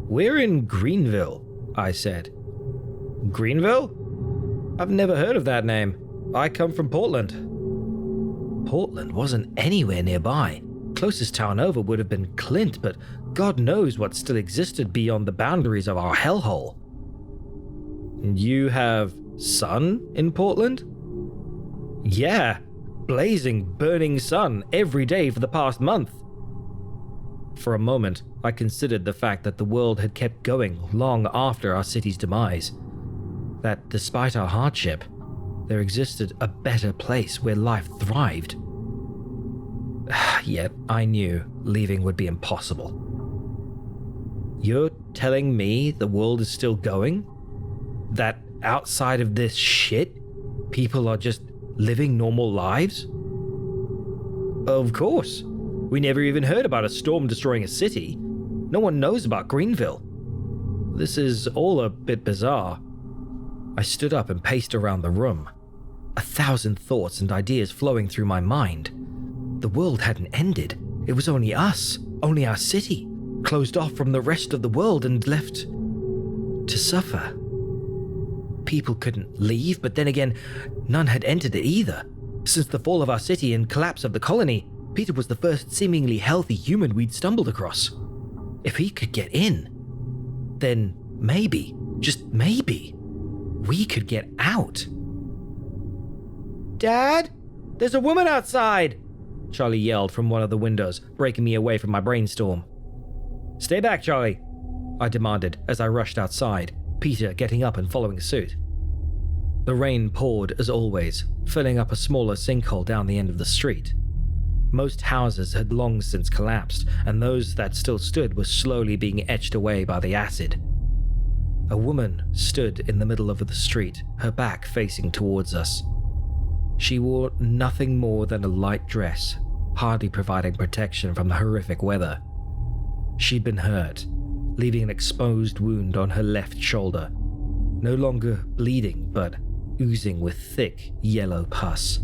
"We're in Greenville," I said. "Greenville? I've never heard of that name. I come from Portland." Portland wasn't anywhere nearby. Closest town over would have been Clint, but God knows what still existed beyond the boundaries of our hellhole. "You have sun in Portland?" "Yeah, blazing, burning sun every day for the past month." For a moment, I considered the fact that the world had kept going long after our city's demise. That despite our hardship, there existed a better place where life thrived. Yet I knew leaving would be impossible. "You're telling me the world is still going? That outside of this shit, people are just living normal lives?" "Of course. We never even heard about a storm destroying a city. No one knows about Greenville. This is all a bit bizarre." I stood up and paced around the room, 1,000 thoughts and ideas flowing through my mind. The world hadn't ended. It was only us, only our city, closed off from the rest of the world and left to suffer. People couldn't leave, but then again, none had entered it either. Since the fall of our city and collapse of the colony, Peter was the first seemingly healthy human we'd stumbled across. If he could get in, then maybe, just maybe, we could get out. "Dad, there's a woman outside!" Charlie yelled from one of the windows, breaking me away from my brainstorm. "Stay back, Charlie," I demanded as I rushed outside, Peter getting up and following suit. The rain poured as always, filling up a smaller sinkhole down the end of the street. Most houses had long since collapsed, and those that still stood were slowly being etched away by the acid. A woman stood in the middle of the street, her back facing towards us. She wore nothing more than a light dress, hardly providing protection from the horrific weather. She'd been hurt, leaving an exposed wound on her left shoulder, no longer bleeding but oozing with thick, yellow pus.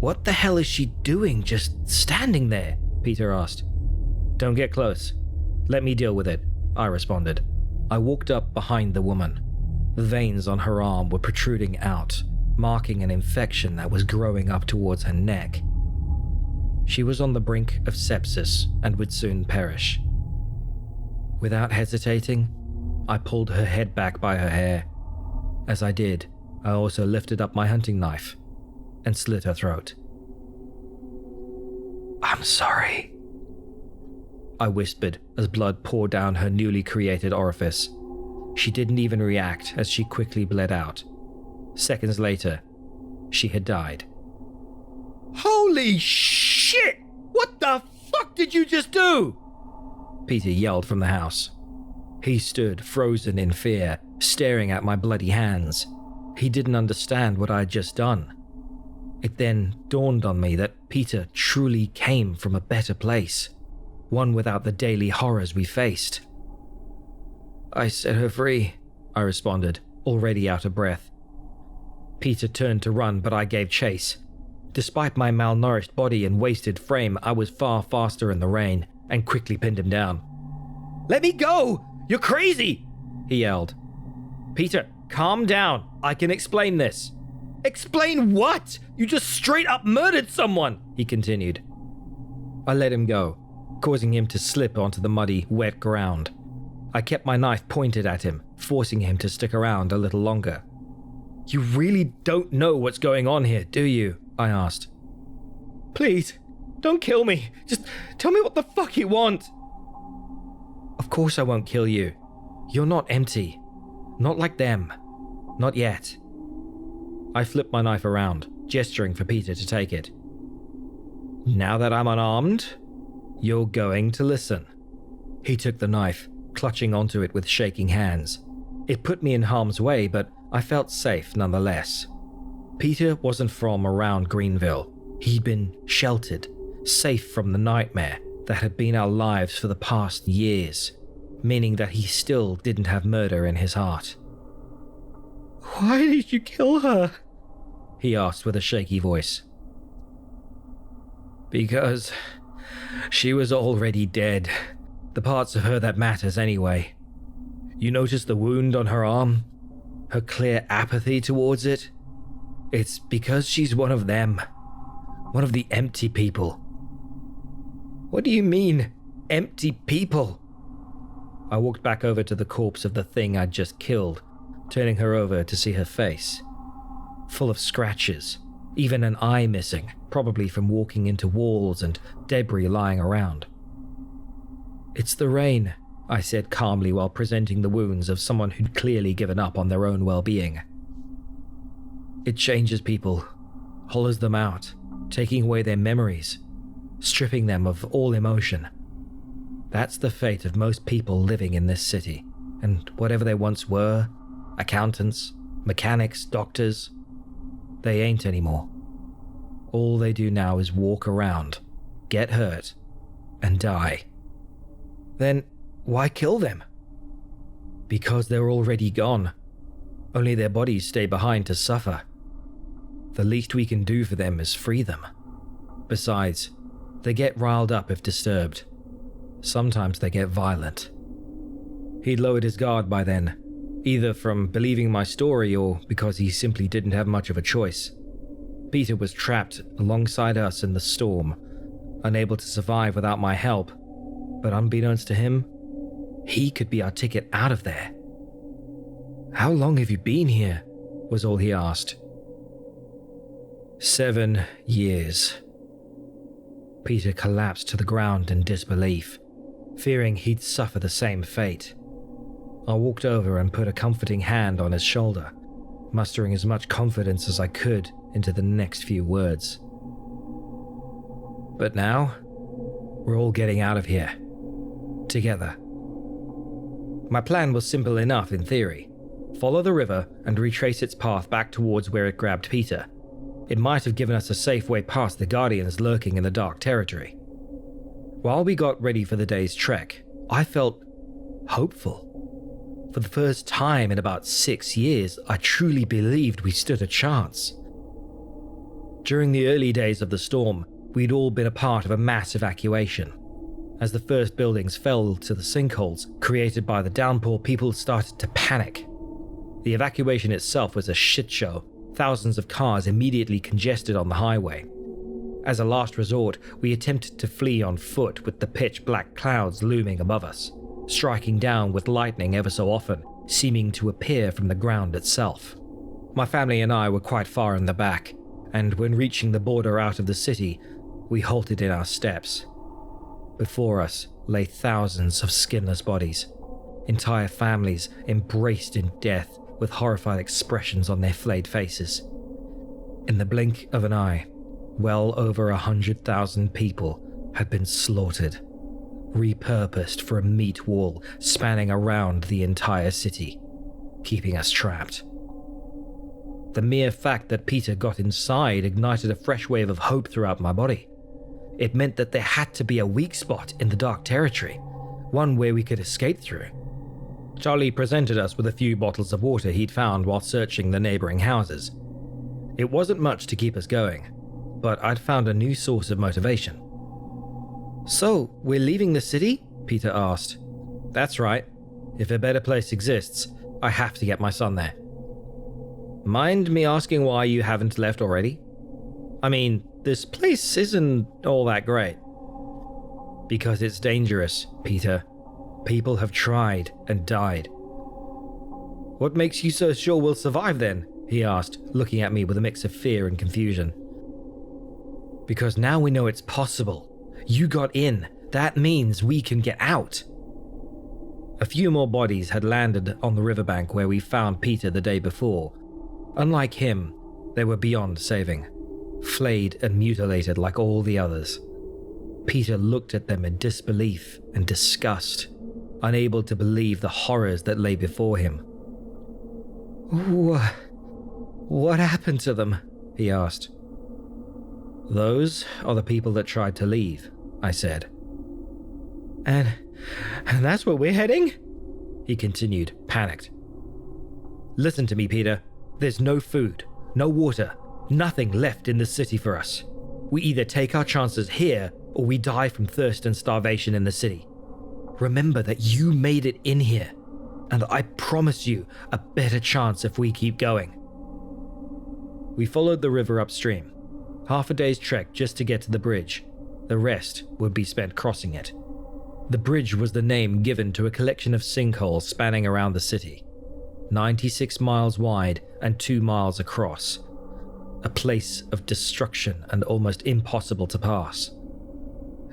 "What the hell is she doing just standing there?" Peter asked. "Don't get close. Let me deal with it," I responded. I walked up behind the woman. The veins on her arm were protruding out, marking an infection that was growing up towards her neck. She was on the brink of sepsis and would soon perish. Without hesitating, I pulled her head back by her hair. As I did, I also lifted up my hunting knife and slit her throat. "I'm sorry," I whispered as blood poured down her newly created orifice. She didn't even react as she quickly bled out. Seconds later, she had died. "Holy shit! What the fuck fuck did you just do?" Peter yelled from the house. He stood frozen in fear, staring at my bloody hands. He didn't understand what I had just done. It then dawned on me that Peter truly came from a better place, one without the daily horrors we faced. "I set her free," I responded, already out of breath. Peter turned to run, but I gave chase. Despite my malnourished body and wasted frame, I was far faster in the rain and quickly pinned him down. "Let me go! You're crazy!" he yelled. "Peter, calm down. I can explain this." "Explain what? You just straight up murdered someone," he continued. I let him go, causing him to slip onto the muddy, wet ground. I kept my knife pointed at him, forcing him to stick around a little longer. "You really don't know what's going on here, do you?" I asked. "Please, don't kill me. Just tell me what the fuck you want." "Of course I won't kill you. You're not empty. Not like them. Not yet." I flipped my knife around, gesturing for Peter to take it. "Now that I'm unarmed, you're going to listen." He took the knife, clutching onto it with shaking hands. It put me in harm's way, but I felt safe nonetheless. Peter wasn't from around Greenville. He'd been sheltered, safe from the nightmare that had been our lives for the past years, meaning that he still didn't have murder in his heart. "Why did you kill her?" he asked with a shaky voice. "Because she was already dead. The parts of her that matters anyway. You notice the wound on her arm? Her clear apathy towards it? It's because she's one of them. One of the empty people." "What do you mean, empty people?" I walked back over to the corpse of the thing I'd just killed, turning her over to see her face. Full of scratches, even an eye missing, probably from walking into walls and debris lying around. "It's the rain," I said calmly while presenting the wounds of someone who'd clearly given up on their own well-being. "It changes people, hollows them out, taking away their memories, stripping them of all emotion. That's the fate of most people living in this city, and whatever they once were, accountants, mechanics, doctors, they ain't anymore. All they do now is walk around, get hurt, and die." "Then why kill them?" "Because they're already gone. Only their bodies stay behind to suffer. The least we can do for them is free them. Besides, they get riled up if disturbed. Sometimes they get violent." He'd lowered his guard by then, either from believing my story or because he simply didn't have much of a choice. Peter was trapped alongside us in the storm, unable to survive without my help, but unbeknownst to him, he could be our ticket out of there. "How long have you been here?" was all he asked. 7 years. Peter collapsed to the ground in disbelief, fearing he'd suffer the same fate. I walked over and put a comforting hand on his shoulder, mustering as much confidence as I could into the next few words. "But now, we're all getting out of here. Together." My plan was simple enough in theory. Follow the river and retrace its path back towards where it grabbed Peter. It might have given us a safe way past the Guardians lurking in the dark territory. While we got ready for the day's trek, I felt hopeful. For the first time in about 6 years, I truly believed we stood a chance. During the early days of the storm, we'd all been a part of a mass evacuation. As the first buildings fell to the sinkholes created by the downpour, people started to panic. The evacuation itself was a shit show. Thousands of cars immediately congested on the highway. As a last resort, we attempted to flee on foot with the pitch black clouds looming above us, striking down with lightning ever so often, seeming to appear from the ground itself. My family and I were quite far in the back, and when reaching the border out of the city, we halted in our steps. Before us lay thousands of skinless bodies, entire families embraced in death with horrified expressions on their flayed faces. In the blink of an eye, well over 100,000 people had been slaughtered, repurposed for a meat wall spanning around the entire city, keeping us trapped. The mere fact that Peter got inside ignited a fresh wave of hope throughout my body. It meant that there had to be a weak spot in the dark territory, one where we could escape through. Charlie presented us with a few bottles of water he'd found while searching the neighboring houses. It wasn't much to keep us going, but I'd found a new source of motivation. "So, we're leaving the city?" Peter asked. "That's right. If a better place exists, I have to get my son there." "Mind me asking why you haven't left already? I mean, this place isn't all that great." "Because it's dangerous, Peter. People have tried and died." "What makes you so sure we'll survive then?" he asked, looking at me with a mix of fear and confusion. "Because now we know it's possible. You got in. That means we can get out." A few more bodies had landed on the riverbank where we found Peter the day before. Unlike him, they were beyond saving, flayed and mutilated like all the others. Peter looked at them in disbelief and disgust, unable to believe the horrors that lay before him. What happened to them?" he asked. "Those are the people that tried to leave," I said. And that's where we're heading?" he continued, panicked. "Listen to me, Peter. There's no food, no water, nothing left in the city for us. We either take our chances here or we die from thirst and starvation in the city. Remember that you made it in here, and I promise you a better chance if we keep going." We followed the river upstream, half a day's trek just to get to the bridge. The rest would be spent crossing it. The bridge was the name given to a collection of sinkholes spanning around the city, 96 miles wide and 2 miles across. A place of destruction and almost impossible to pass.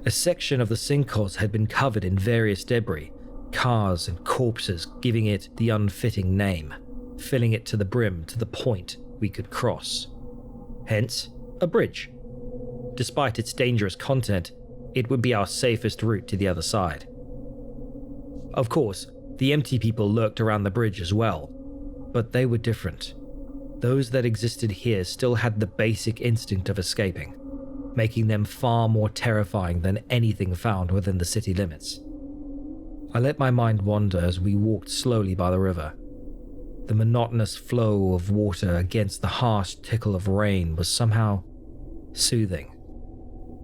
A section of the sinkholes had been covered in various debris, cars and corpses, giving it the unfitting name, filling it to the brim to the point we could cross. Hence, a bridge. Despite its dangerous content, it would be our safest route to the other side. Of course, the empty people lurked around the bridge as well, but they were different. Those that existed here still had the basic instinct of escaping, making them far more terrifying than anything found within the city limits. I let my mind wander as we walked slowly by the river. The monotonous flow of water against the harsh tickle of rain was somehow soothing.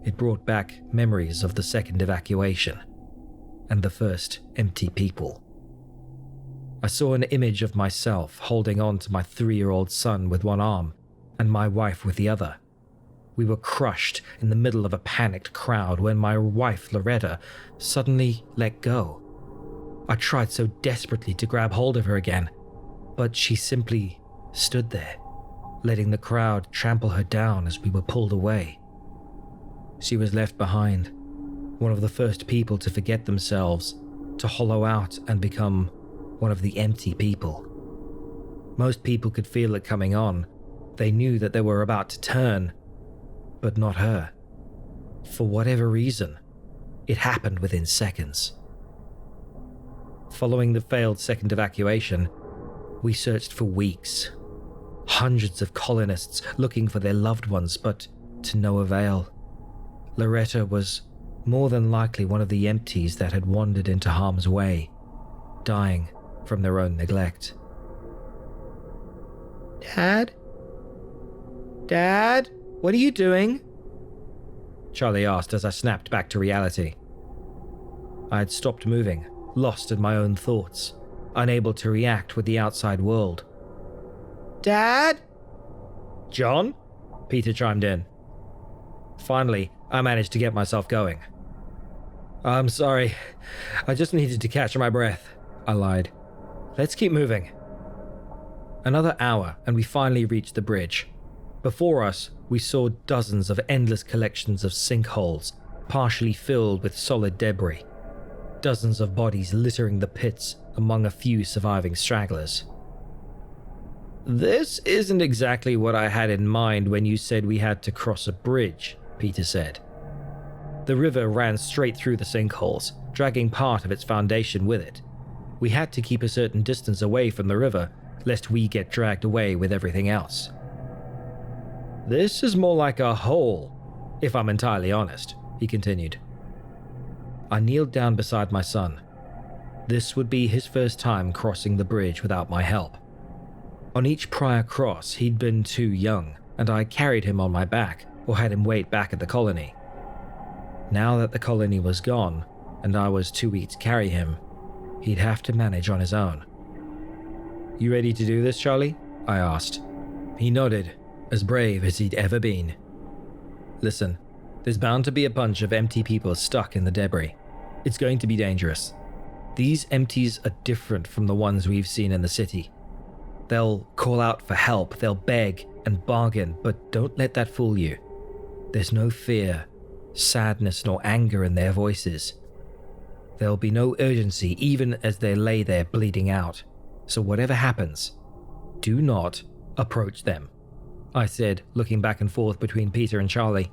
It brought back memories of the second evacuation and the first empty people. I saw an image of myself holding on to my 3-year-old son with one arm and my wife with the other. We were crushed in the middle of a panicked crowd when my wife, Loretta, suddenly let go. I tried so desperately to grab hold of her again, but she simply stood there, letting the crowd trample her down as we were pulled away. She was left behind, one of the first people to forget themselves, to hollow out and become one of the empty people. Most people could feel it coming on. They knew that they were about to turn, but not her. For whatever reason, it happened within seconds. Following the failed second evacuation, we searched for weeks. Hundreds of colonists looking for their loved ones, but to no avail. Loretta was more than likely one of the empties that had wandered into harm's way, dying from their own neglect. "Dad? Dad? What are you doing?" Charlie asked as I snapped back to reality. I had stopped moving, lost in my own thoughts, unable to react with the outside world. "Dad?" "John?" Peter chimed in. Finally, I managed to get myself going. "I'm sorry. I just needed to catch my breath," I lied. "Let's keep moving." Another hour and we finally reached the bridge. Before us, we saw dozens of endless collections of sinkholes, partially filled with solid debris. Dozens of bodies littering the pits among a few surviving stragglers. "This isn't exactly what I had in mind when you said we had to cross a bridge," Peter said. The river ran straight through the sinkholes, dragging part of its foundation with it. We had to keep a certain distance away from the river, lest we get dragged away with everything else. "This is more like a hole, if I'm entirely honest," he continued. I kneeled down beside my son. This would be his first time crossing the bridge without my help. On each prior cross, he'd been too young, and I carried him on my back or had him wait back at the colony. Now that the colony was gone, and I was too weak to carry him, he'd have to manage on his own. "You ready to do this, Charlie?" I asked. He nodded, as brave as he'd ever been. "Listen, there's bound to be a bunch of empty people stuck in the debris. It's going to be dangerous. These empties are different from the ones we've seen in the city. They'll call out for help, they'll beg and bargain, but don't let that fool you. There's no fear, sadness, nor anger in their voices. There'll be no urgency even as they lay there bleeding out. So whatever happens, do not approach them," I said, looking back and forth between Peter and Charlie.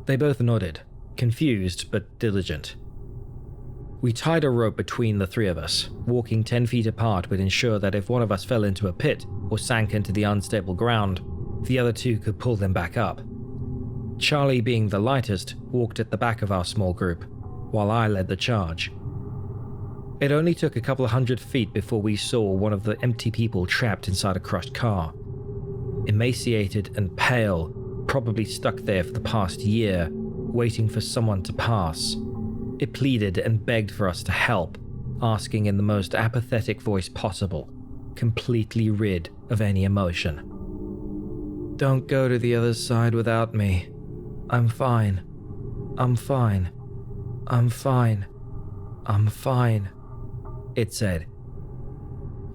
They both nodded, confused but diligent. We tied a rope between the three of us. Walking 10 feet apart would ensure that if one of us fell into a pit or sank into the unstable ground, the other two could pull them back up. Charlie, being the lightest, walked at the back of our small group, while I led the charge. It only took a couple of 100 feet before we saw one of the empty people trapped inside a crushed car. Emaciated and pale, probably stuck there for the past year, waiting for someone to pass. It pleaded and begged for us to help, asking in the most apathetic voice possible, completely rid of any emotion. "Don't go to the other side without me. I'm fine. I'm fine. I'm fine. I'm fine," it said.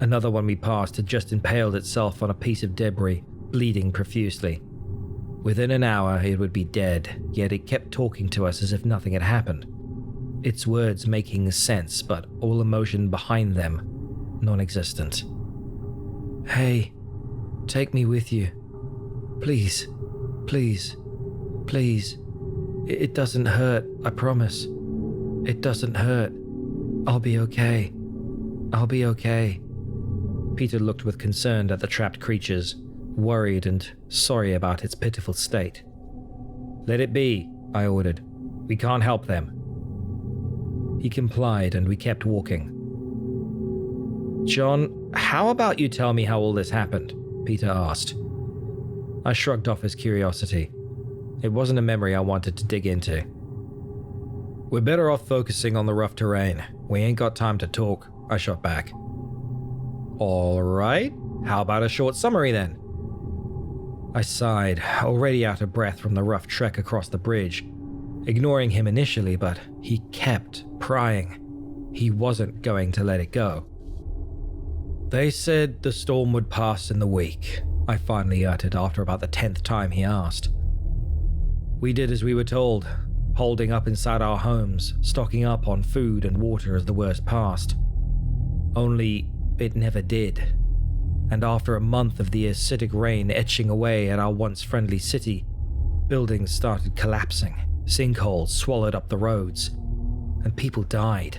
Another one we passed had just impaled itself on a piece of debris, bleeding profusely. Within an hour it would be dead, yet it kept talking to us as if nothing had happened. Its words making sense, but all emotion behind them non-existent. "Hey, take me with you. Please, please, please. It doesn't hurt, I promise. It doesn't hurt. I'll be okay. I'll be okay." Peter looked with concern at the trapped creatures, worried and sorry about its pitiful state. "Let it be," I ordered. "We can't help them." He complied and we kept walking. "John, how about you tell me how all this happened?" Peter asked. I shrugged off his curiosity. It wasn't a memory I wanted to dig into. "We're better off focusing on the rough terrain. We ain't got time to talk," I shot back. "All right, how about a short summary then?" I sighed, already out of breath from the rough trek across the bridge, ignoring him initially, but he kept prying. He wasn't going to let it go. "They said the storm would pass in the week," I finally uttered after about the 10th time he asked. We did as we were told, holding up inside our homes, stocking up on food and water as the worst passed. Only it never did. And after a month of the acidic rain etching away at our once friendly city, buildings started collapsing, sinkholes swallowed up the roads, and people died.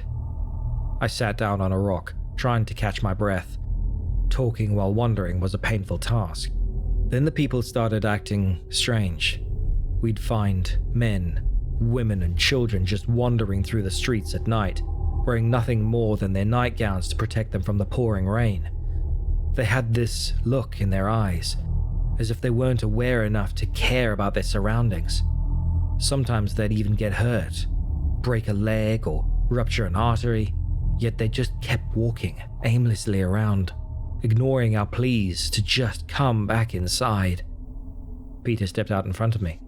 I sat down on a rock, trying to catch my breath. Talking while wandering was a painful task. Then the people started acting strange. We'd find men, women, and children just wandering through the streets at night, wearing nothing more than their nightgowns to protect them from the pouring rain. They had this look in their eyes, as if they weren't aware enough to care about their surroundings. Sometimes they'd even get hurt, break a leg or rupture an artery, yet they just kept walking aimlessly around, ignoring our pleas to just come back inside. Peter stepped out in front of me.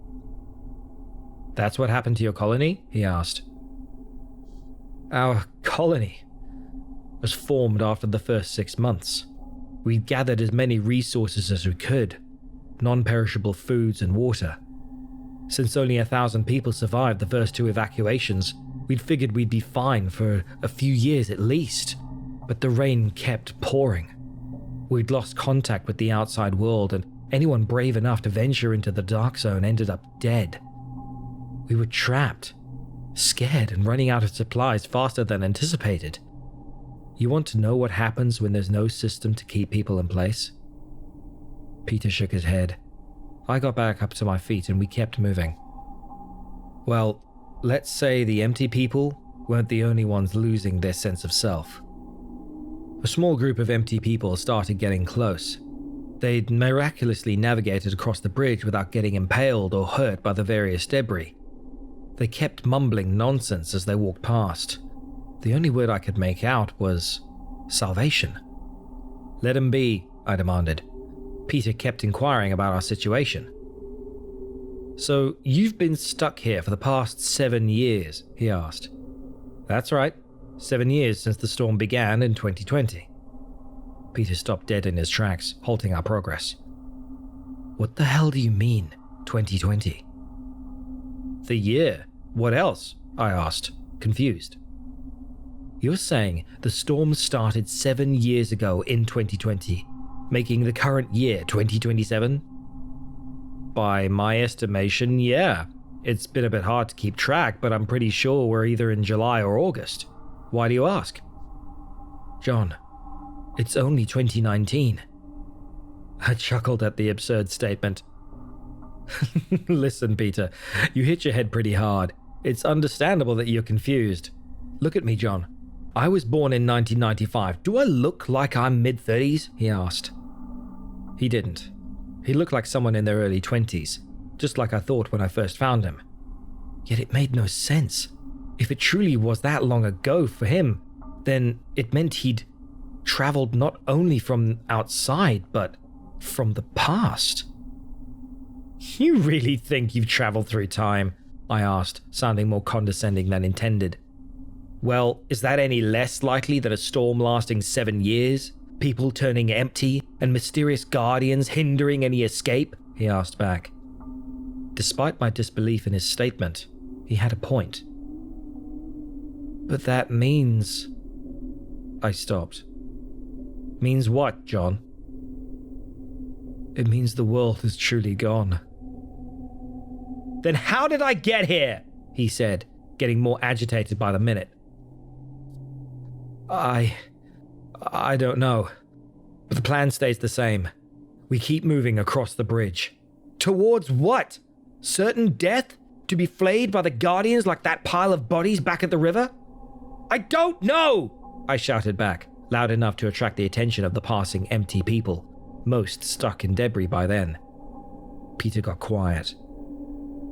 "That's what happened to your colony?" he asked. "Our colony was formed after the first 6 months. We gathered as many resources as we could, non-perishable foods and water. Since only 1,000 people survived the first 2 evacuations, we'd figured we'd be fine for a few years at least, but the rain kept pouring. We'd lost contact with the outside world, and anyone brave enough to venture into the dark zone ended up dead. We were trapped, scared and running out of supplies faster than anticipated. You want to know what happens when there's no system to keep people in place? Peter shook his head. I got back up to my feet and we kept moving. Well, let's say the empty people weren't the only ones losing their sense of self. A small group of empty people started getting close. They'd miraculously navigated across the bridge without getting impaled or hurt by the various debris. They kept mumbling nonsense as they walked past. The only word I could make out was salvation. Let him be, I demanded. Peter kept inquiring about our situation. So, you've been stuck here for the past 7 years, he asked. That's right, 7 years since the storm began in 2020. Peter stopped dead in his tracks, halting our progress. What the hell do you mean, 2020? The year. What else? I asked, confused. You're saying the storm started 7 years ago in 2020, making the current year 2027? By my estimation, yeah. It's been a bit hard to keep track, but I'm pretty sure we're either in July or August. Why do you ask? John, it's only 2019. I chuckled at the absurd statement. Listen, Peter, you hit your head pretty hard. It's understandable that you're confused. Look at me, John. I was born in 1995. Do I look like I'm mid-30s? He asked. He didn't. He looked like someone in their early 20s, just like I thought when I first found him. Yet it made no sense. If it truly was that long ago for him, then it meant he'd traveled not only from outside, but from the past. You really think you've traveled through time? I asked, sounding more condescending than intended. Well, is that any less likely than a storm lasting 7 years? People turning empty, and mysterious guardians hindering any escape? He asked back. Despite my disbelief in his statement, he had a point. But that means... I stopped. Means what, John? It means the world is truly gone. Then how did I get here? He said, getting more agitated by the minute. I don't know. But the plan stays the same. We keep moving across the bridge. Towards what? Certain death? To be flayed by the Guardians like that pile of bodies back at the river? I don't know! I shouted back, loud enough to attract the attention of the passing empty people, most stuck in debris by then. Peter got quiet.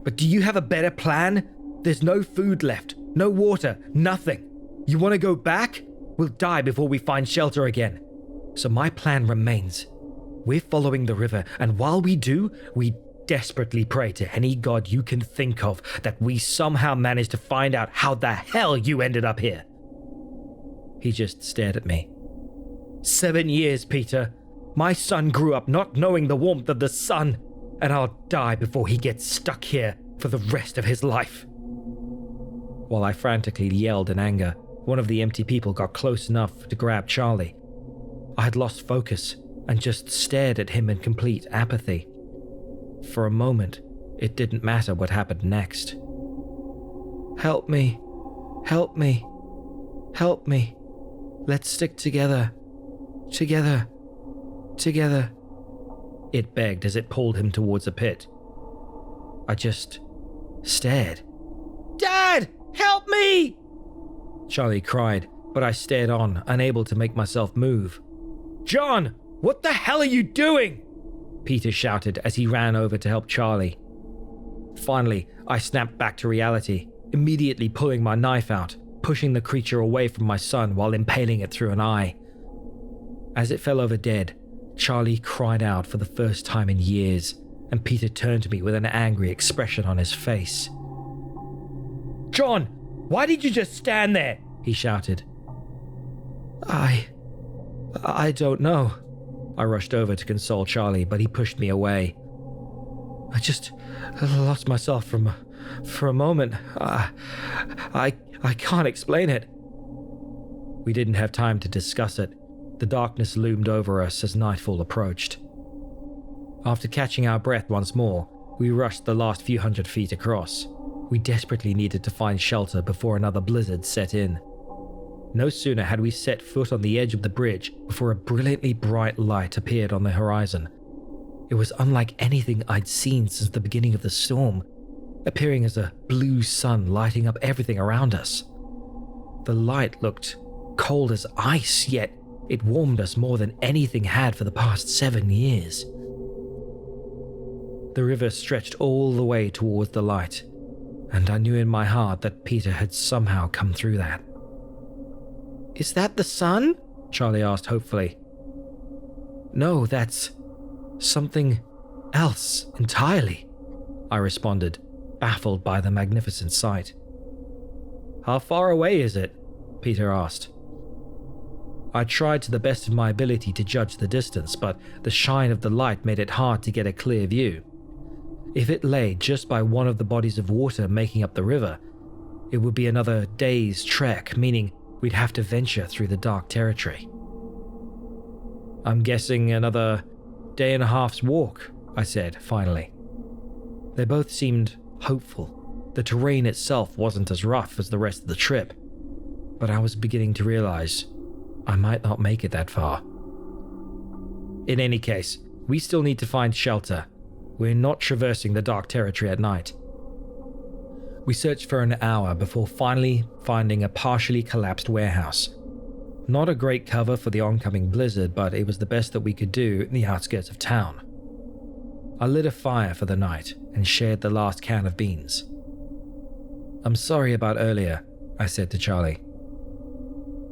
But do you have a better plan? There's no food left, no water, nothing. You want to go back? We'll die before we find shelter again. So my plan remains. We're following the river, and while we do, we desperately pray to any god you can think of that we somehow manage to find out how the hell you ended up here. He just stared at me. 7 years, Peter. My son grew up not knowing the warmth of the sun, and I'll die before he gets stuck here for the rest of his life. While I frantically yelled in anger, one of the empty people got close enough to grab Charlie. I had lost focus and just stared at him in complete apathy. For a moment, it didn't matter what happened next. Help me. Help me. Help me. Let's stick together. Together. Together. It begged as it pulled him towards a pit. I just stared. Dad! Help me! Charlie cried, but I stared on, unable to make myself move. John! What the hell are you doing? Peter shouted as he ran over to help Charlie. Finally, I snapped back to reality, immediately pulling my knife out, pushing the creature away from my son while impaling it through an eye. As it fell over dead, Charlie cried out for the first time in years, and Peter turned to me with an angry expression on his face. John, why did you just stand there? He shouted. I don't know. I rushed over to console Charlie, but he pushed me away. I just lost myself for a moment. I can't explain it. We didn't have time to discuss it. The darkness loomed over us as nightfall approached. After catching our breath once more, we rushed the last few hundred feet across. We desperately needed to find shelter before another blizzard set in. No sooner had we set foot on the edge of the bridge before a brilliantly bright light appeared on the horizon. It was unlike anything I'd seen since the beginning of the storm, appearing as a blue sun lighting up everything around us. The light looked cold as ice, yet it warmed us more than anything had for the past 7 years. The river stretched all the way towards the light, and I knew in my heart that Peter had somehow come through that. "Is that the sun?" Charlie asked hopefully. "No, that's something else entirely," I responded, baffled by the magnificent sight. "How far away is it?" Peter asked. I tried to the best of my ability to judge the distance, but the shine of the light made it hard to get a clear view. If it lay just by one of the bodies of water making up the river, it would be another day's trek, meaning we'd have to venture through the dark territory. "I'm guessing another day and a half's walk," I said, finally. They both seemed hopeful. The terrain itself wasn't as rough as the rest of the trip, but I was beginning to realize I might not make it that far. In any case, we still need to find shelter. We're not traversing the dark territory at night. We searched for an hour before finally finding a partially collapsed warehouse. Not a great cover for the oncoming blizzard, but it was the best that we could do in the outskirts of town. I lit a fire for the night and shared the last can of beans. "I'm sorry about earlier," I said to Charlie.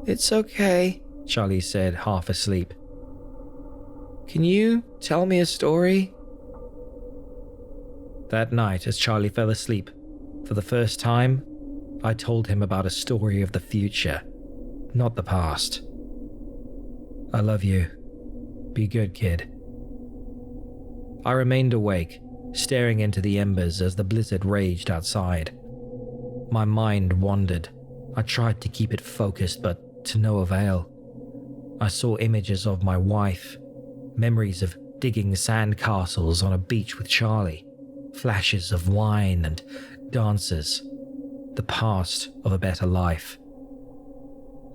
"It's okay," Charlie said, half asleep. "Can you tell me a story?" That night, as Charlie fell asleep, for the first time, I told him about a story of the future, not the past. "I love you. Be good, kid." I remained awake, staring into the embers as the blizzard raged outside. My mind wandered. I tried to keep it focused, but to no avail. I saw images of my wife, memories of digging sandcastles on a beach with Charlie, flashes of wine and dances, the past of a better life.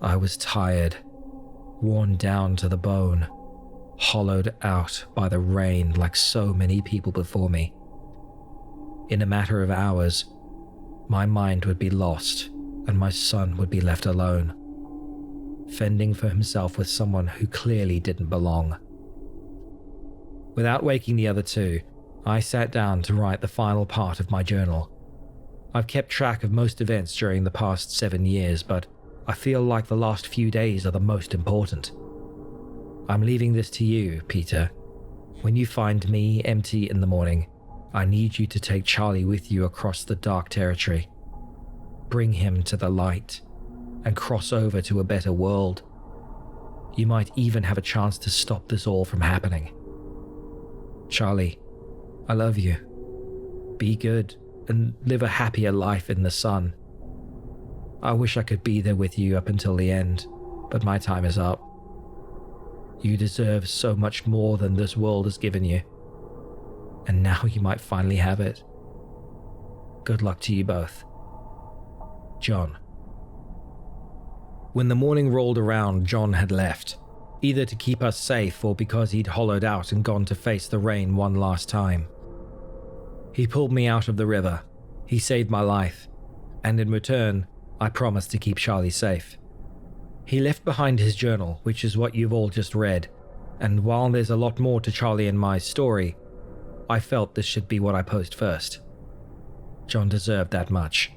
I was tired, worn down to the bone, hollowed out by the rain like so many people before me. In a matter of hours, my mind would be lost and my son would be left alone, fending for himself with someone who clearly didn't belong. Without waking the other two, I sat down to write the final part of my journal. I've kept track of most events during the past 7 years, but I feel like the last few days are the most important. I'm leaving this to you, Peter. When you find me empty in the morning, I need you to take Charlie with you across the dark territory. Bring him to the light and cross over to a better world. You might even have a chance to stop this all from happening. Charlie, I love you. Be good and live a happier life in the sun. I wish I could be there with you up until the end, but my time is up. You deserve so much more than this world has given you, and now you might finally have it. Good luck to you both. John. When the morning rolled around, John had left, either to keep us safe or because he'd hollowed out and gone to face the rain one last time. He pulled me out of the river, he saved my life, and in return, I promised to keep Charlie safe. He left behind his journal, which is what you've all just read, and while there's a lot more to Charlie and my story, I felt this should be what I post first. John deserved that much.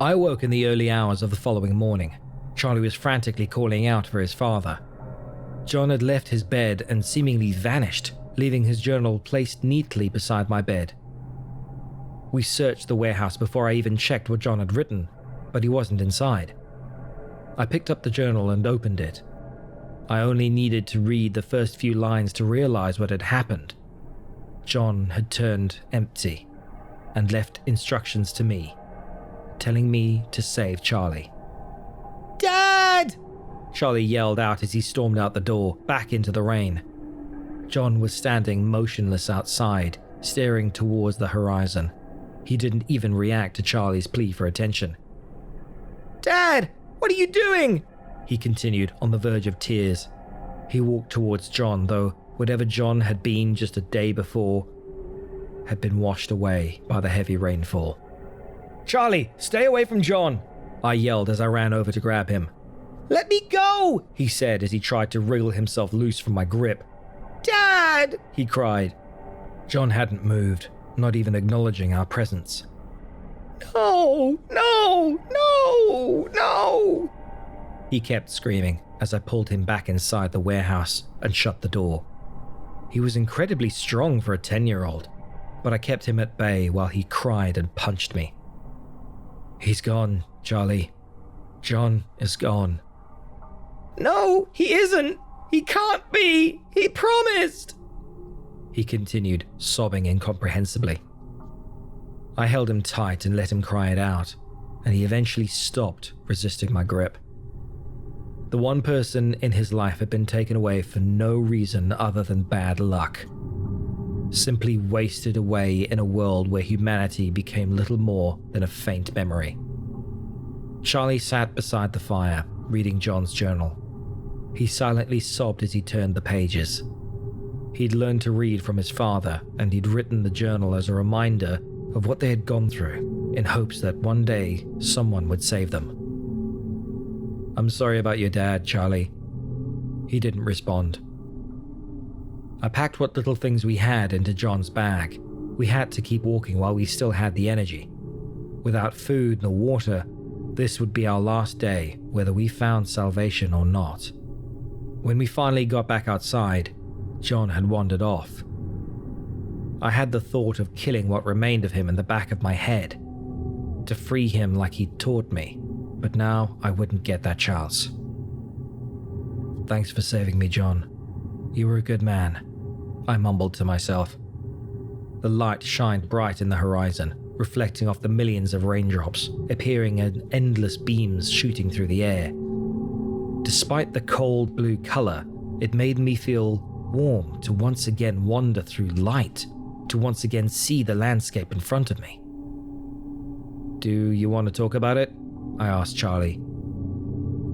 I woke in the early hours of the following morning. Charlie was frantically calling out for his father. John had left his bed and seemingly vanished, leaving his journal placed neatly beside my bed. We searched the warehouse before I even checked what John had written, but he wasn't inside. I picked up the journal and opened it. I only needed to read the first few lines to realize what had happened. John had turned empty and left instructions to me, telling me to save Charlie. "Dad!" Charlie yelled out as he stormed out the door, back into the rain. John was standing motionless outside, staring towards the horizon, He didn't even react to Charlie's plea for attention. "Dad, what are you doing?" he continued, on the verge of tears. He walked towards John, though whatever John had been just a day before had been washed away by the heavy rainfall. "Charlie, stay away from John!" I yelled as I ran over to grab him. "Let me go!" he said as he tried to wriggle himself loose from my grip. "Dad!" he cried. John hadn't moved, not even acknowledging our presence. "No, no, no, no!" he kept screaming as I pulled him back inside the warehouse and shut the door. He was incredibly strong for a 10-year-old, but I kept him at bay while he cried and punched me. "He's gone, Charlie. John is gone." "No, he isn't! He can't be! He promised!" he continued, sobbing incomprehensibly. I held him tight and let him cry it out, and he eventually stopped resisting my grip. The one person in his life had been taken away for no reason other than bad luck. Simply wasted away in a world where humanity became little more than a faint memory. Charlie sat beside the fire, reading John's journal. He silently sobbed as he turned the pages. He'd learned to read from his father, and he'd written the journal as a reminder of what they had gone through, in hopes that one day someone would save them. "I'm sorry about your dad, Charlie." He didn't respond. I packed what little things we had into John's bag. We had to keep walking while we still had the energy. Without food nor water, this would be our last day, whether we found salvation or not. When we finally got back outside, John had wandered off. I had the thought of killing what remained of him in the back of my head, to free him like he'd taught me, but now I wouldn't get that chance. "Thanks for saving me, John. You were a good man," I mumbled to myself. The light shined bright in the horizon, reflecting off the millions of raindrops, appearing in endless beams shooting through the air. Despite the cold blue color, it made me feel warm to once again wander through light, to once again see the landscape in front of me. "Do you want to talk about it?" I asked Charlie.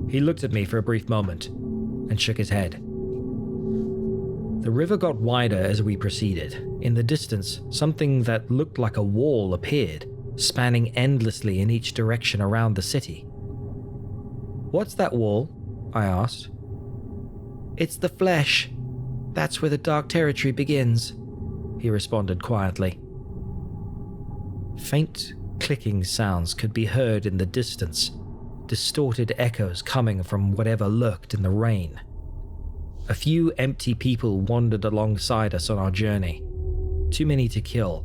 He looked at me for a brief moment and shook his head. The river got wider as we proceeded. In the distance, something that looked like a wall appeared, spanning endlessly in each direction around the city. "What's that wall?" I asked. "It's the flesh. That's where the dark territory begins," he responded quietly. Faint clicking sounds could be heard in the distance, distorted echoes coming from whatever lurked in the rain. A few empty people wandered alongside us on our journey. Too many to kill,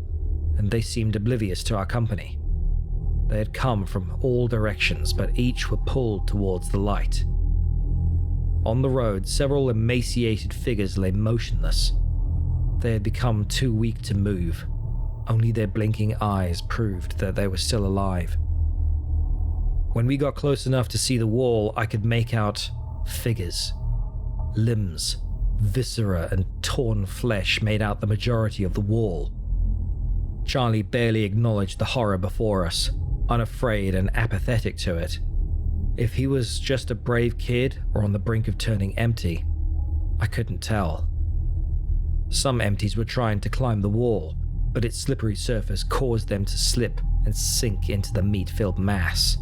and they seemed oblivious to our company. They had come from all directions, but each were pulled towards the light. On the road, several emaciated figures lay motionless. They had become too weak to move. Only their blinking eyes proved that they were still alive. When we got close enough to see the wall, I could make out figures. Limbs, viscera, and torn flesh made out the majority of the wall. Charlie barely acknowledged the horror before us, unafraid and apathetic to it. If he was just a brave kid or on the brink of turning empty, I couldn't tell. Some empties were trying to climb the wall, but its slippery surface caused them to slip and sink into the meat-filled mass.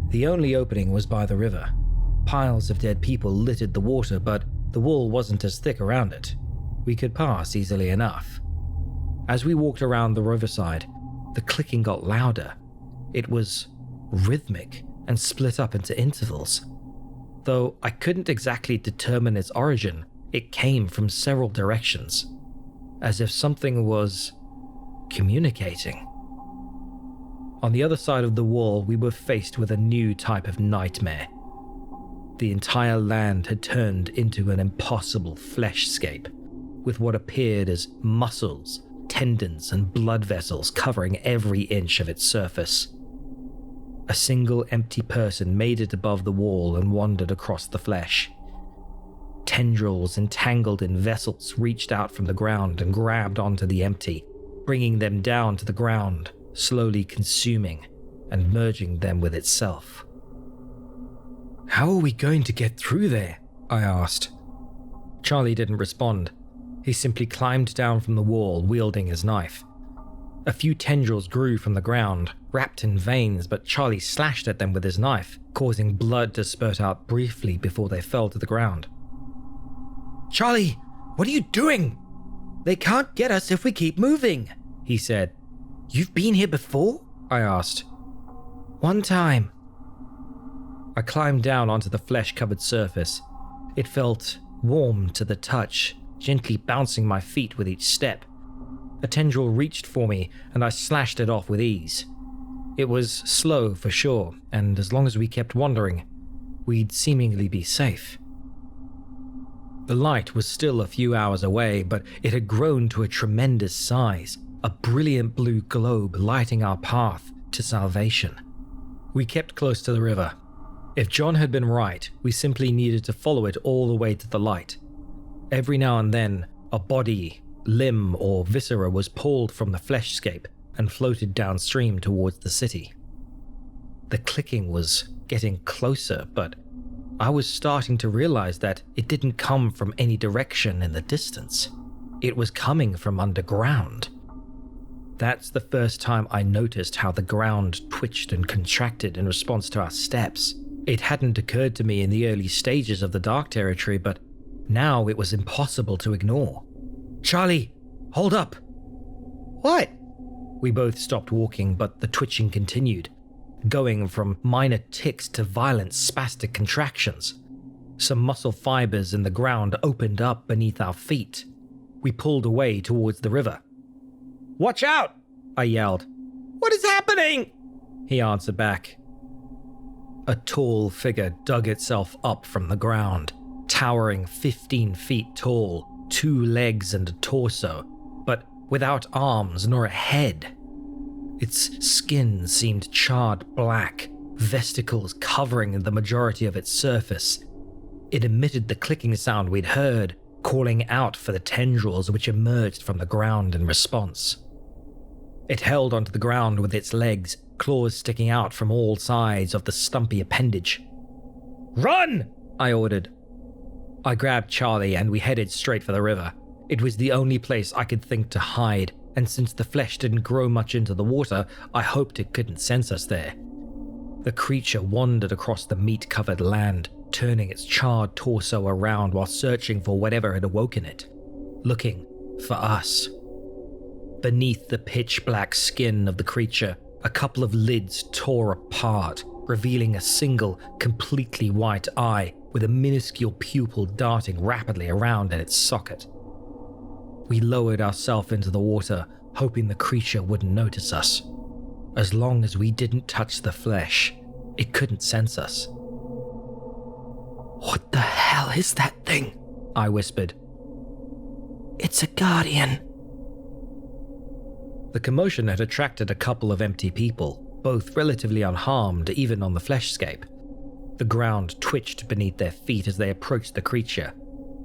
The only opening was by the river. Piles of dead people littered the water, but the wall wasn't as thick around it. We could pass easily enough. As we walked around the riverside, the clicking got louder. It was rhythmic and split up into intervals. Though I couldn't exactly determine its origin, it came from several directions, as if something was communicating. On the other side of the wall, we were faced with a new type of nightmare. The entire land had turned into an impossible fleshscape, with what appeared as muscles, tendons, and blood vessels covering every inch of its surface. A single empty person made it above the wall and wandered across the flesh. Tendrils entangled in vessels reached out from the ground and grabbed onto the empty, bringing them down to the ground, slowly consuming and merging them with itself. "How are we going to get through there?" I asked. Charlie didn't respond. He simply climbed down from the wall, wielding his knife. A few tendrils grew from the ground, wrapped in veins, but Charlie slashed at them with his knife, causing blood to spurt out briefly before they fell to the ground. "Charlie, what are you doing? They can't get us if we keep moving," he said. "You've been here before?" I asked. "One time." I climbed down onto the flesh-covered surface. It felt warm to the touch, gently bouncing my feet with each step. A tendril reached for me, and I slashed it off with ease. It was slow for sure, and as long as we kept wandering, we'd seemingly be safe. The light was still a few hours away, but it had grown to a tremendous size, a brilliant blue globe lighting our path to salvation. We kept close to the river. If John had been right, we simply needed to follow it all the way to the light. Every now and then, a body, limb, or viscera was pulled from the fleshscape and floated downstream towards the city. The clicking was getting closer, but I was starting to realize that it didn't come from any direction in the distance. It was coming from underground. That's the first time I noticed how the ground twitched and contracted in response to our steps. It hadn't occurred to me in the early stages of the dark territory, but now it was impossible to ignore. "Charlie, hold up!" "What?" We both stopped walking, but the twitching continued, going from minor ticks to violent spastic contractions. Some muscle fibers in the ground opened up beneath our feet. We pulled away towards the river. "Watch out!" I yelled. "What is happening?" he answered back. A tall figure dug itself up from the ground, towering 15 feet tall, 2 legs and a torso, but without arms nor a head. Its skin seemed charred black, vesicles covering the majority of its surface. It emitted the clicking sound we'd heard, calling out for the tendrils which emerged from the ground in response. It held onto the ground with its legs, claws sticking out from all sides of the stumpy appendage. "Run!" I ordered. I grabbed Charlie and we headed straight for the river. It was the only place I could think to hide, and since the flesh didn't grow much into the water, I hoped it couldn't sense us there. The creature wandered across the meat-covered land, turning its charred torso around while searching for whatever had awoken it, looking for us. Beneath the pitch-black skin of the creature, a couple of lids tore apart, revealing a single, completely white eye with a minuscule pupil darting rapidly around in its socket. We lowered ourselves into the water, hoping the creature wouldn't notice us. As long as we didn't touch the flesh, it couldn't sense us. "What the hell is that thing?" I whispered. "It's a guardian." The commotion had attracted a couple of empty people, both relatively unharmed even on the fleshscape. The ground twitched beneath their feet as they approached the creature.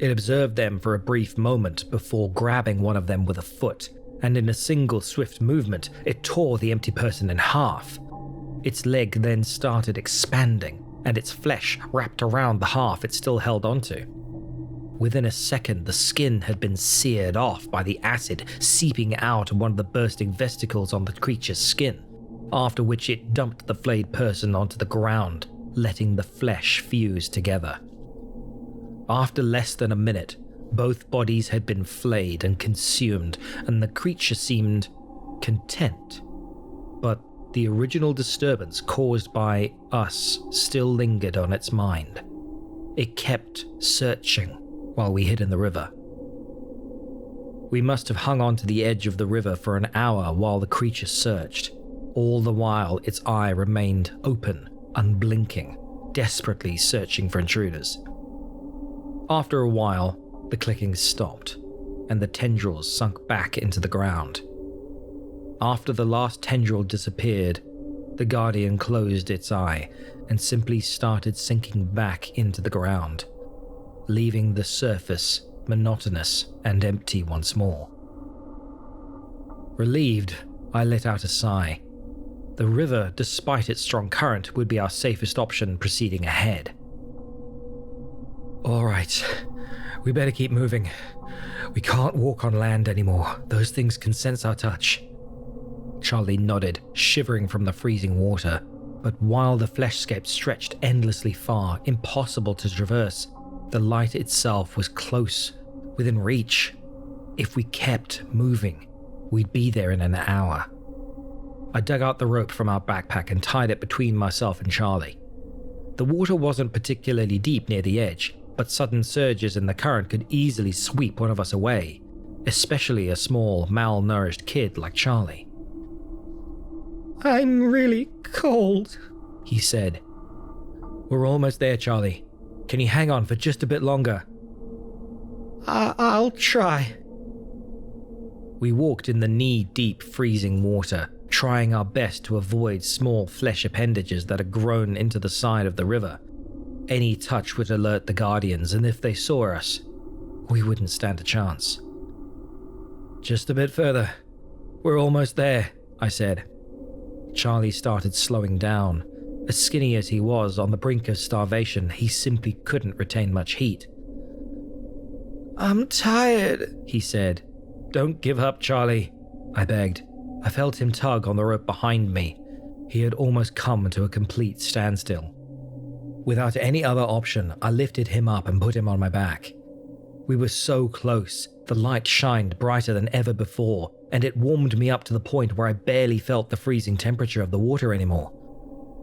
It observed them for a brief moment before grabbing one of them with a foot, and in a single swift movement, it tore the empty person in half. Its leg then started expanding, and its flesh wrapped around the half it still held onto. Within a second, the skin had been seared off by the acid seeping out of one of the bursting vesicles on the creature's skin, after which it dumped the flayed person onto the ground, letting the flesh fuse together. After less than a minute, both bodies had been flayed and consumed, and the creature seemed content. But the original disturbance caused by us still lingered on its mind. It kept searching while we hid in the river. We must have hung on to the edge of the river for an hour while the creature searched. All the while, its eye remained open, unblinking, desperately searching for intruders. After a while, the clicking stopped, and the tendrils sunk back into the ground. After the last tendril disappeared, the guardian closed its eye and simply started sinking back into the ground, leaving the surface monotonous and empty once more. Relieved, I let out a sigh. The river, despite its strong current, would be our safest option proceeding ahead. All right, we better keep moving. We can't walk on land anymore. Those things can sense our touch. Charlie nodded, shivering from the freezing water. But while the fleshscape stretched endlessly far, impossible to traverse, the light itself was close, within reach. If we kept moving, we'd be there in an hour. I dug out the rope from our backpack and tied it between myself and Charlie. The water wasn't particularly deep near the edge, but sudden surges in the current could easily sweep one of us away, especially a small, malnourished kid like Charlie. "I'm really cold," he said. "We're almost there, Charlie. Can you hang on for just a bit longer?" I'll try." We walked in the knee-deep freezing water, trying our best to avoid small flesh appendages that had grown into the side of the river. Any touch would alert the Guardians, and if they saw us, we wouldn't stand a chance. "Just a bit further. We're almost there," I said. Charlie started slowing down. As skinny as he was, on the brink of starvation, he simply couldn't retain much heat. "I'm tired," he said. "Don't give up, Charlie," I begged. I felt him tug on the rope behind me. He had almost come to a complete standstill. Without any other option, I lifted him up and put him on my back. We were so close, the light shined brighter than ever before, and it warmed me up to the point where I barely felt the freezing temperature of the water anymore.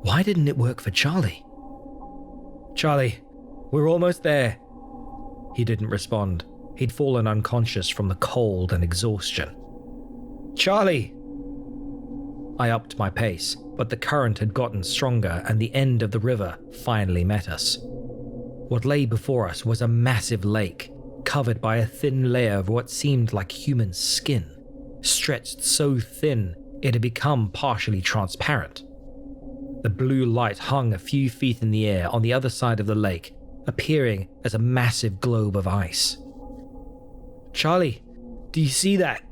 Why didn't it work for Charlie? "Charlie, we're almost there." He didn't respond. He'd fallen unconscious from the cold and exhaustion. "Charlie!" I upped my pace, but the current had gotten stronger and the end of the river finally met us. What lay before us was a massive lake, covered by a thin layer of what seemed like human skin, stretched so thin it had become partially transparent. The blue light hung a few feet in the air on the other side of the lake, appearing as a massive globe of ice. "Charlie, do you see that?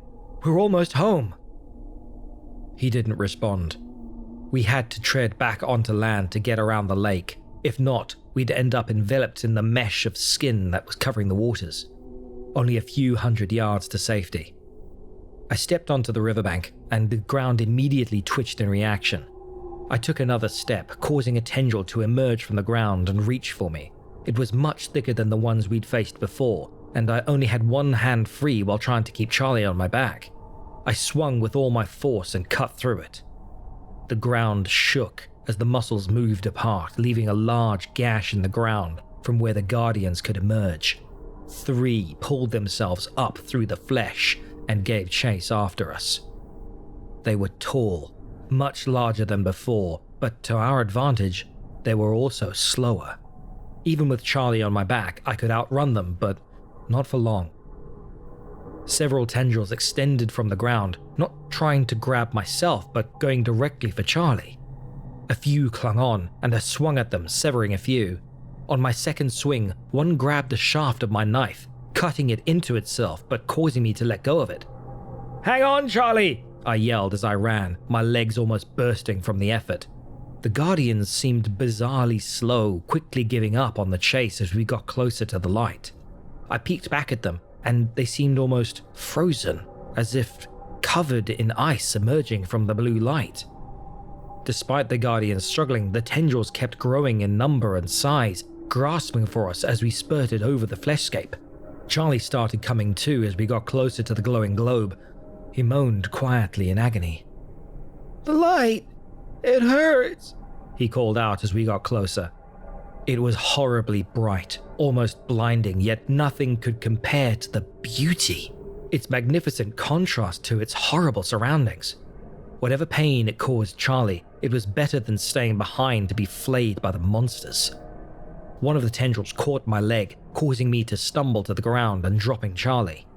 We're almost home." He didn't respond. We had to tread back onto land to get around the lake. If not, we'd end up enveloped in the mesh of skin that was covering the waters. Only a few hundred yards to safety. I stepped onto the riverbank, and the ground immediately twitched in reaction. I took another step, causing a tendril to emerge from the ground and reach for me. It was much thicker than the ones we'd faced before, and I only had one hand free while trying to keep Charlie on my back. I swung with all my force and cut through it. The ground shook as the muscles moved apart, leaving a large gash in the ground from where the Guardians could emerge. 3 pulled themselves up through the flesh and gave chase after us. They were tall, much larger than before, but to our advantage, they were also slower. Even with Charlie on my back, I could outrun them, but not for long. Several tendrils extended from the ground, not trying to grab myself, but going directly for Charlie. A few clung on, and I swung at them, severing a few. On my second swing, one grabbed the shaft of my knife, cutting it into itself, but causing me to let go of it. "Hang on, Charlie!" I yelled as I ran, my legs almost bursting from the effort. The Guardians seemed bizarrely slow, quickly giving up on the chase as we got closer to the light. I peeked back at them, and they seemed almost frozen, as if covered in ice emerging from the blue light. Despite the Guardians struggling, the tendrils kept growing in number and size, grasping for us as we spurted over the fleshscape. Charlie started coming to as we got closer to the glowing globe. He moaned quietly in agony. "The light! It hurts!" he called out as we got closer. It was horribly bright, almost blinding, yet nothing could compare to the beauty, its magnificent contrast to its horrible surroundings. Whatever pain it caused Charlie, it was better than staying behind to be flayed by the monsters. One of the tendrils caught my leg, causing me to stumble to the ground and dropping Charlie.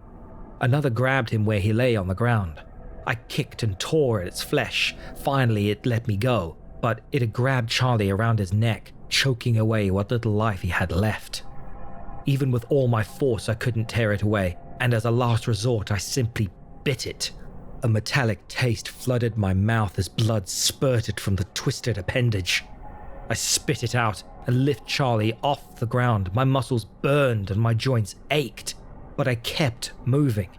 Another grabbed him where he lay on the ground. I kicked and tore at its flesh. Finally, it let me go, but it had grabbed Charlie around his neck, choking away what little life he had left. Even with all my force, I couldn't tear it away, and as a last resort, I simply bit it. A metallic taste flooded my mouth as blood spurted from the twisted appendage. I spit it out and lifted Charlie off the ground. My muscles burned and my joints ached, but I kept moving,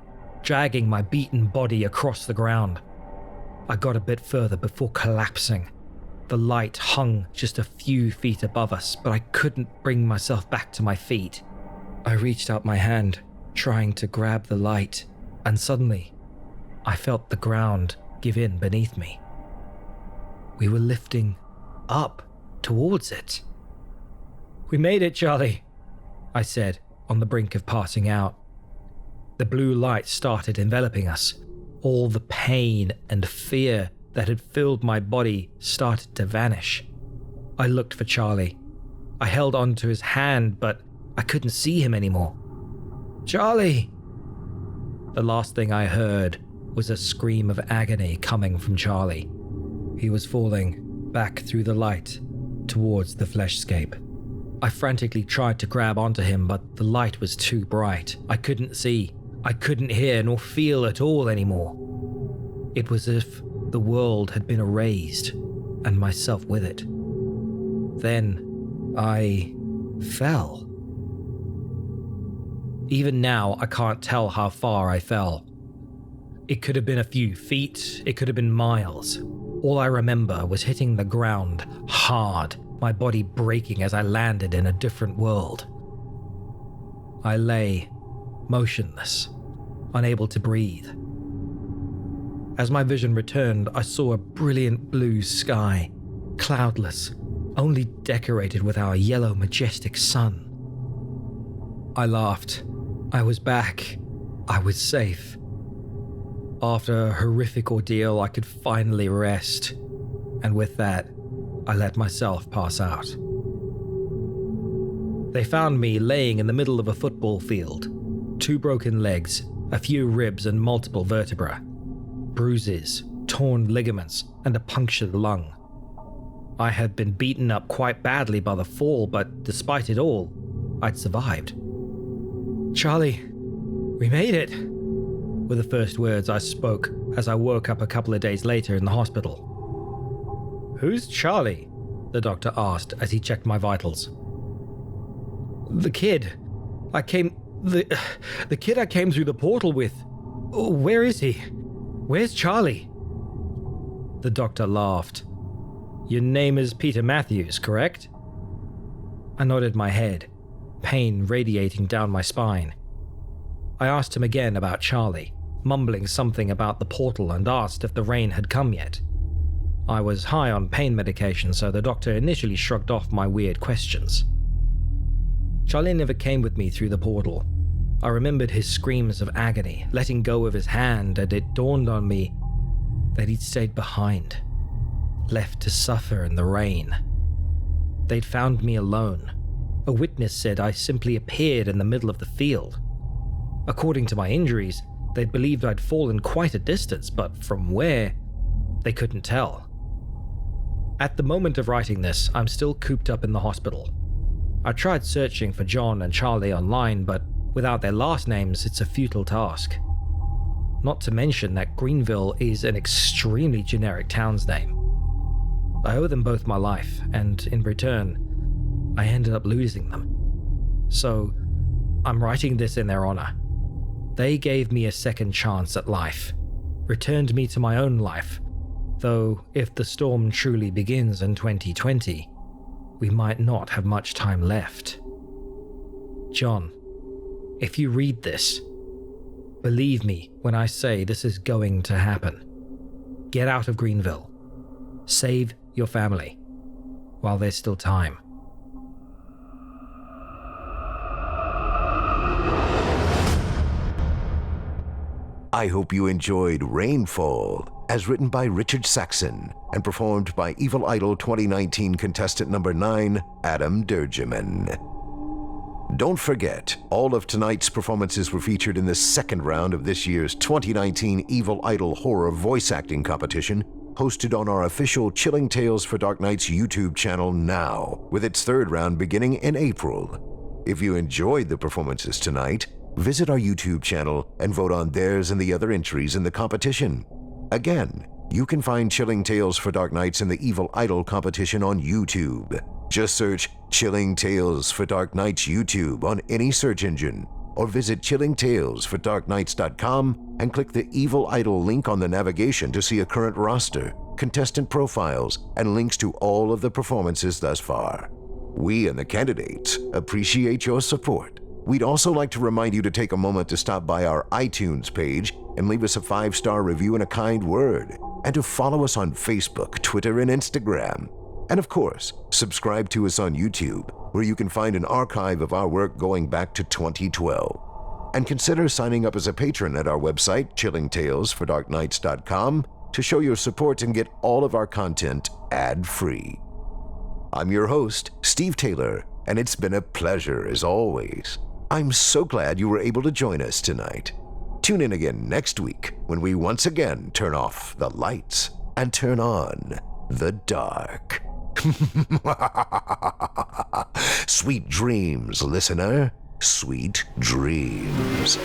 dragging my beaten body across the ground. I got a bit further before collapsing. The light hung just a few feet above us, but I couldn't bring myself back to my feet. I reached out my hand, trying to grab the light, and suddenly, I felt the ground give in beneath me. We were lifting up towards it. "We made it, Charlie," I said, on the brink of passing out. The blue light started enveloping us. All the pain and fear that had filled my body started to vanish. I looked for Charlie. I held onto his hand, but I couldn't see him anymore. "Charlie!" The last thing I heard was a scream of agony coming from Charlie. He was falling back through the light towards the fleshscape. I frantically tried to grab onto him, but the light was too bright. I couldn't see. I couldn't hear nor feel at all anymore. It was as if the world had been erased, and myself with it. Then I fell. Even now, I can't tell how far I fell. It could have been a few feet, it could have been miles. All I remember was hitting the ground hard, my body breaking as I landed in a different world. I lay motionless, unable to breathe. As my vision returned, I saw a brilliant blue sky, cloudless, only decorated with our yellow, majestic sun. I laughed. I was back. I was safe. After a horrific ordeal, I could finally rest, and with that, I let myself pass out. They found me laying in the middle of a football field, 2 broken legs, a few ribs and multiple vertebrae, bruises, torn ligaments, and a punctured lung. I had been beaten up quite badly by the fall, but despite it all, I'd survived. "Charlie, we made it," were the first words I spoke as I woke up a couple of days later in the hospital. "Who's Charlie?" the doctor asked as he checked my vitals. The kid I came through the portal with. Where is he? Where's Charlie?" The doctor laughed. "Your name is Peter Matthews, correct?" I nodded my head, pain radiating down my spine. I asked him again about Charlie, mumbling something about the portal, and asked if the rain had come yet. I was high on pain medication, so the doctor initially shrugged off my weird questions. Charlie never came with me through the portal. I remembered his screams of agony, letting go of his hand, and it dawned on me that he'd stayed behind, left to suffer in the rain. They'd found me alone. A witness said I simply appeared in the middle of the field. According to my injuries, they'd believed I'd fallen quite a distance, but from where, they couldn't tell. At the moment of writing this, I'm still cooped up in the hospital. I tried searching for John and Charlie online, but without their last names, it's a futile task. Not to mention that Greenville is an extremely generic town's name. I owe them both my life, and in return, I ended up losing them. So, I'm writing this in their honor. They gave me a second chance at life, returned me to my own life, though if the storm truly begins in 2020, we might not have much time left. John, if you read this, believe me when I say this is going to happen. Get out of Greenville. Save your family while there's still time. I hope you enjoyed Rainfall, as written by Richard Saxon and performed by Evil Idol 2019 contestant number 9, Adam Dergiman. Don't forget, all of tonight's performances were featured in the second round of this year's 2019 Evil Idol Horror Voice Acting Competition, hosted on our official Chilling Tales for Dark Nights YouTube channel now, with its third round beginning in April. If you enjoyed the performances tonight, Visit our YouTube channel and vote on theirs and the other entries in the competition. Again, you can find Chilling Tales for Dark Nights in the Evil Idol competition on YouTube. Just search Chilling Tales for Dark Nights YouTube on any search engine, or visit chillingtalesfordarknights.com and click the Evil Idol link on the navigation to see a current roster, contestant profiles, and links to all of the performances thus far. We and the candidates appreciate your support. We'd also like to remind you to take a moment to stop by our iTunes page and leave us a 5-star review and a kind word, and to follow us on Facebook, Twitter, and Instagram. And of course, subscribe to us on YouTube, where you can find an archive of our work going back to 2012. And consider signing up as a patron at our website, chillingtalesfordarknights.com, to show your support and get all of our content ad-free. I'm your host, Steve Taylor, and it's been a pleasure as always. I'm so glad you were able to join us tonight. Tune in again next week when we once again turn off the lights and turn on the dark. Sweet dreams, listener. Sweet dreams.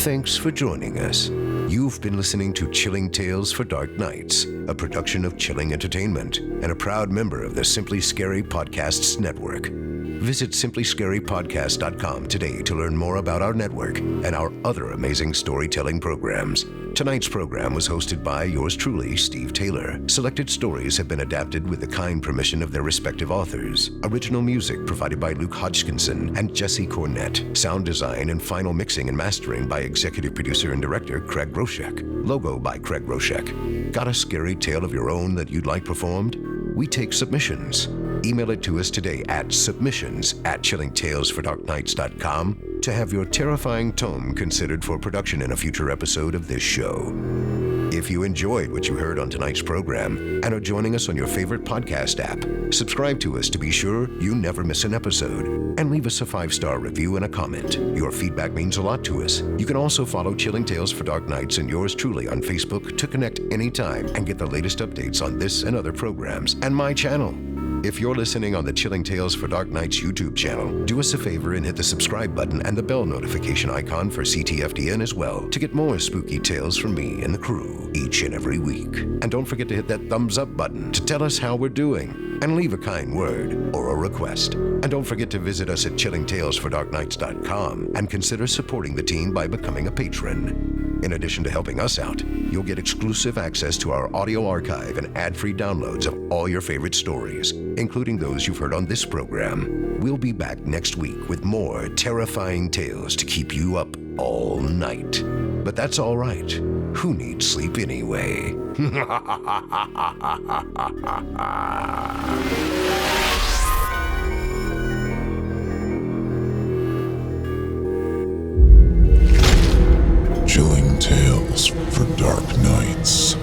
Thanks for joining us. You've been listening to Chilling Tales for Dark Nights, a production of Chilling Entertainment and a proud member of the Simply Scary Podcasts Network. Visit simplyscarypodcast.com today to learn more about our network and our other amazing storytelling programs. Tonight's program was hosted by yours truly, Steve Taylor. Selected stories have been adapted with the kind permission of their respective authors. Original music provided by Luke Hodgkinson and Jesse Cornett. Sound design and final mixing and mastering by executive producer and director Craig Groshek. Logo by Craig Groshek. Got a scary tale of your own that you'd like performed? We take submissions. Email it to us today at submissions@chillingtalesfordarknights.com to have your terrifying tome considered for production in a future episode of this show. If you enjoyed what you heard on tonight's program and are joining us on your favorite podcast app, subscribe to us to be sure you never miss an episode, and leave us a 5-star review and a comment. Your feedback means a lot to us. You can also follow Chilling Tales for Dark Nights and yours truly on Facebook to connect anytime and get the latest updates on this and other programs and my channel. If you're listening on the Chilling Tales for Dark Nights YouTube channel, do us a favor and hit the subscribe button and the bell notification icon for ctfdn as well to get more spooky tales from me and the crew each and every week. And don't forget to hit that thumbs up button to tell us how we're doing and leave a kind word or a request. And don't forget to visit us at chillingtalesfordarknights.com and consider supporting the team by becoming a patron. In addition to helping us out, you'll get exclusive access to our audio archive and ad-free downloads of all your favorite stories, including those you've heard on this program. We'll be back next week with more terrifying tales to keep you up all night. But that's all right. Who needs sleep anyway? Chilling Tales for Dark Nights.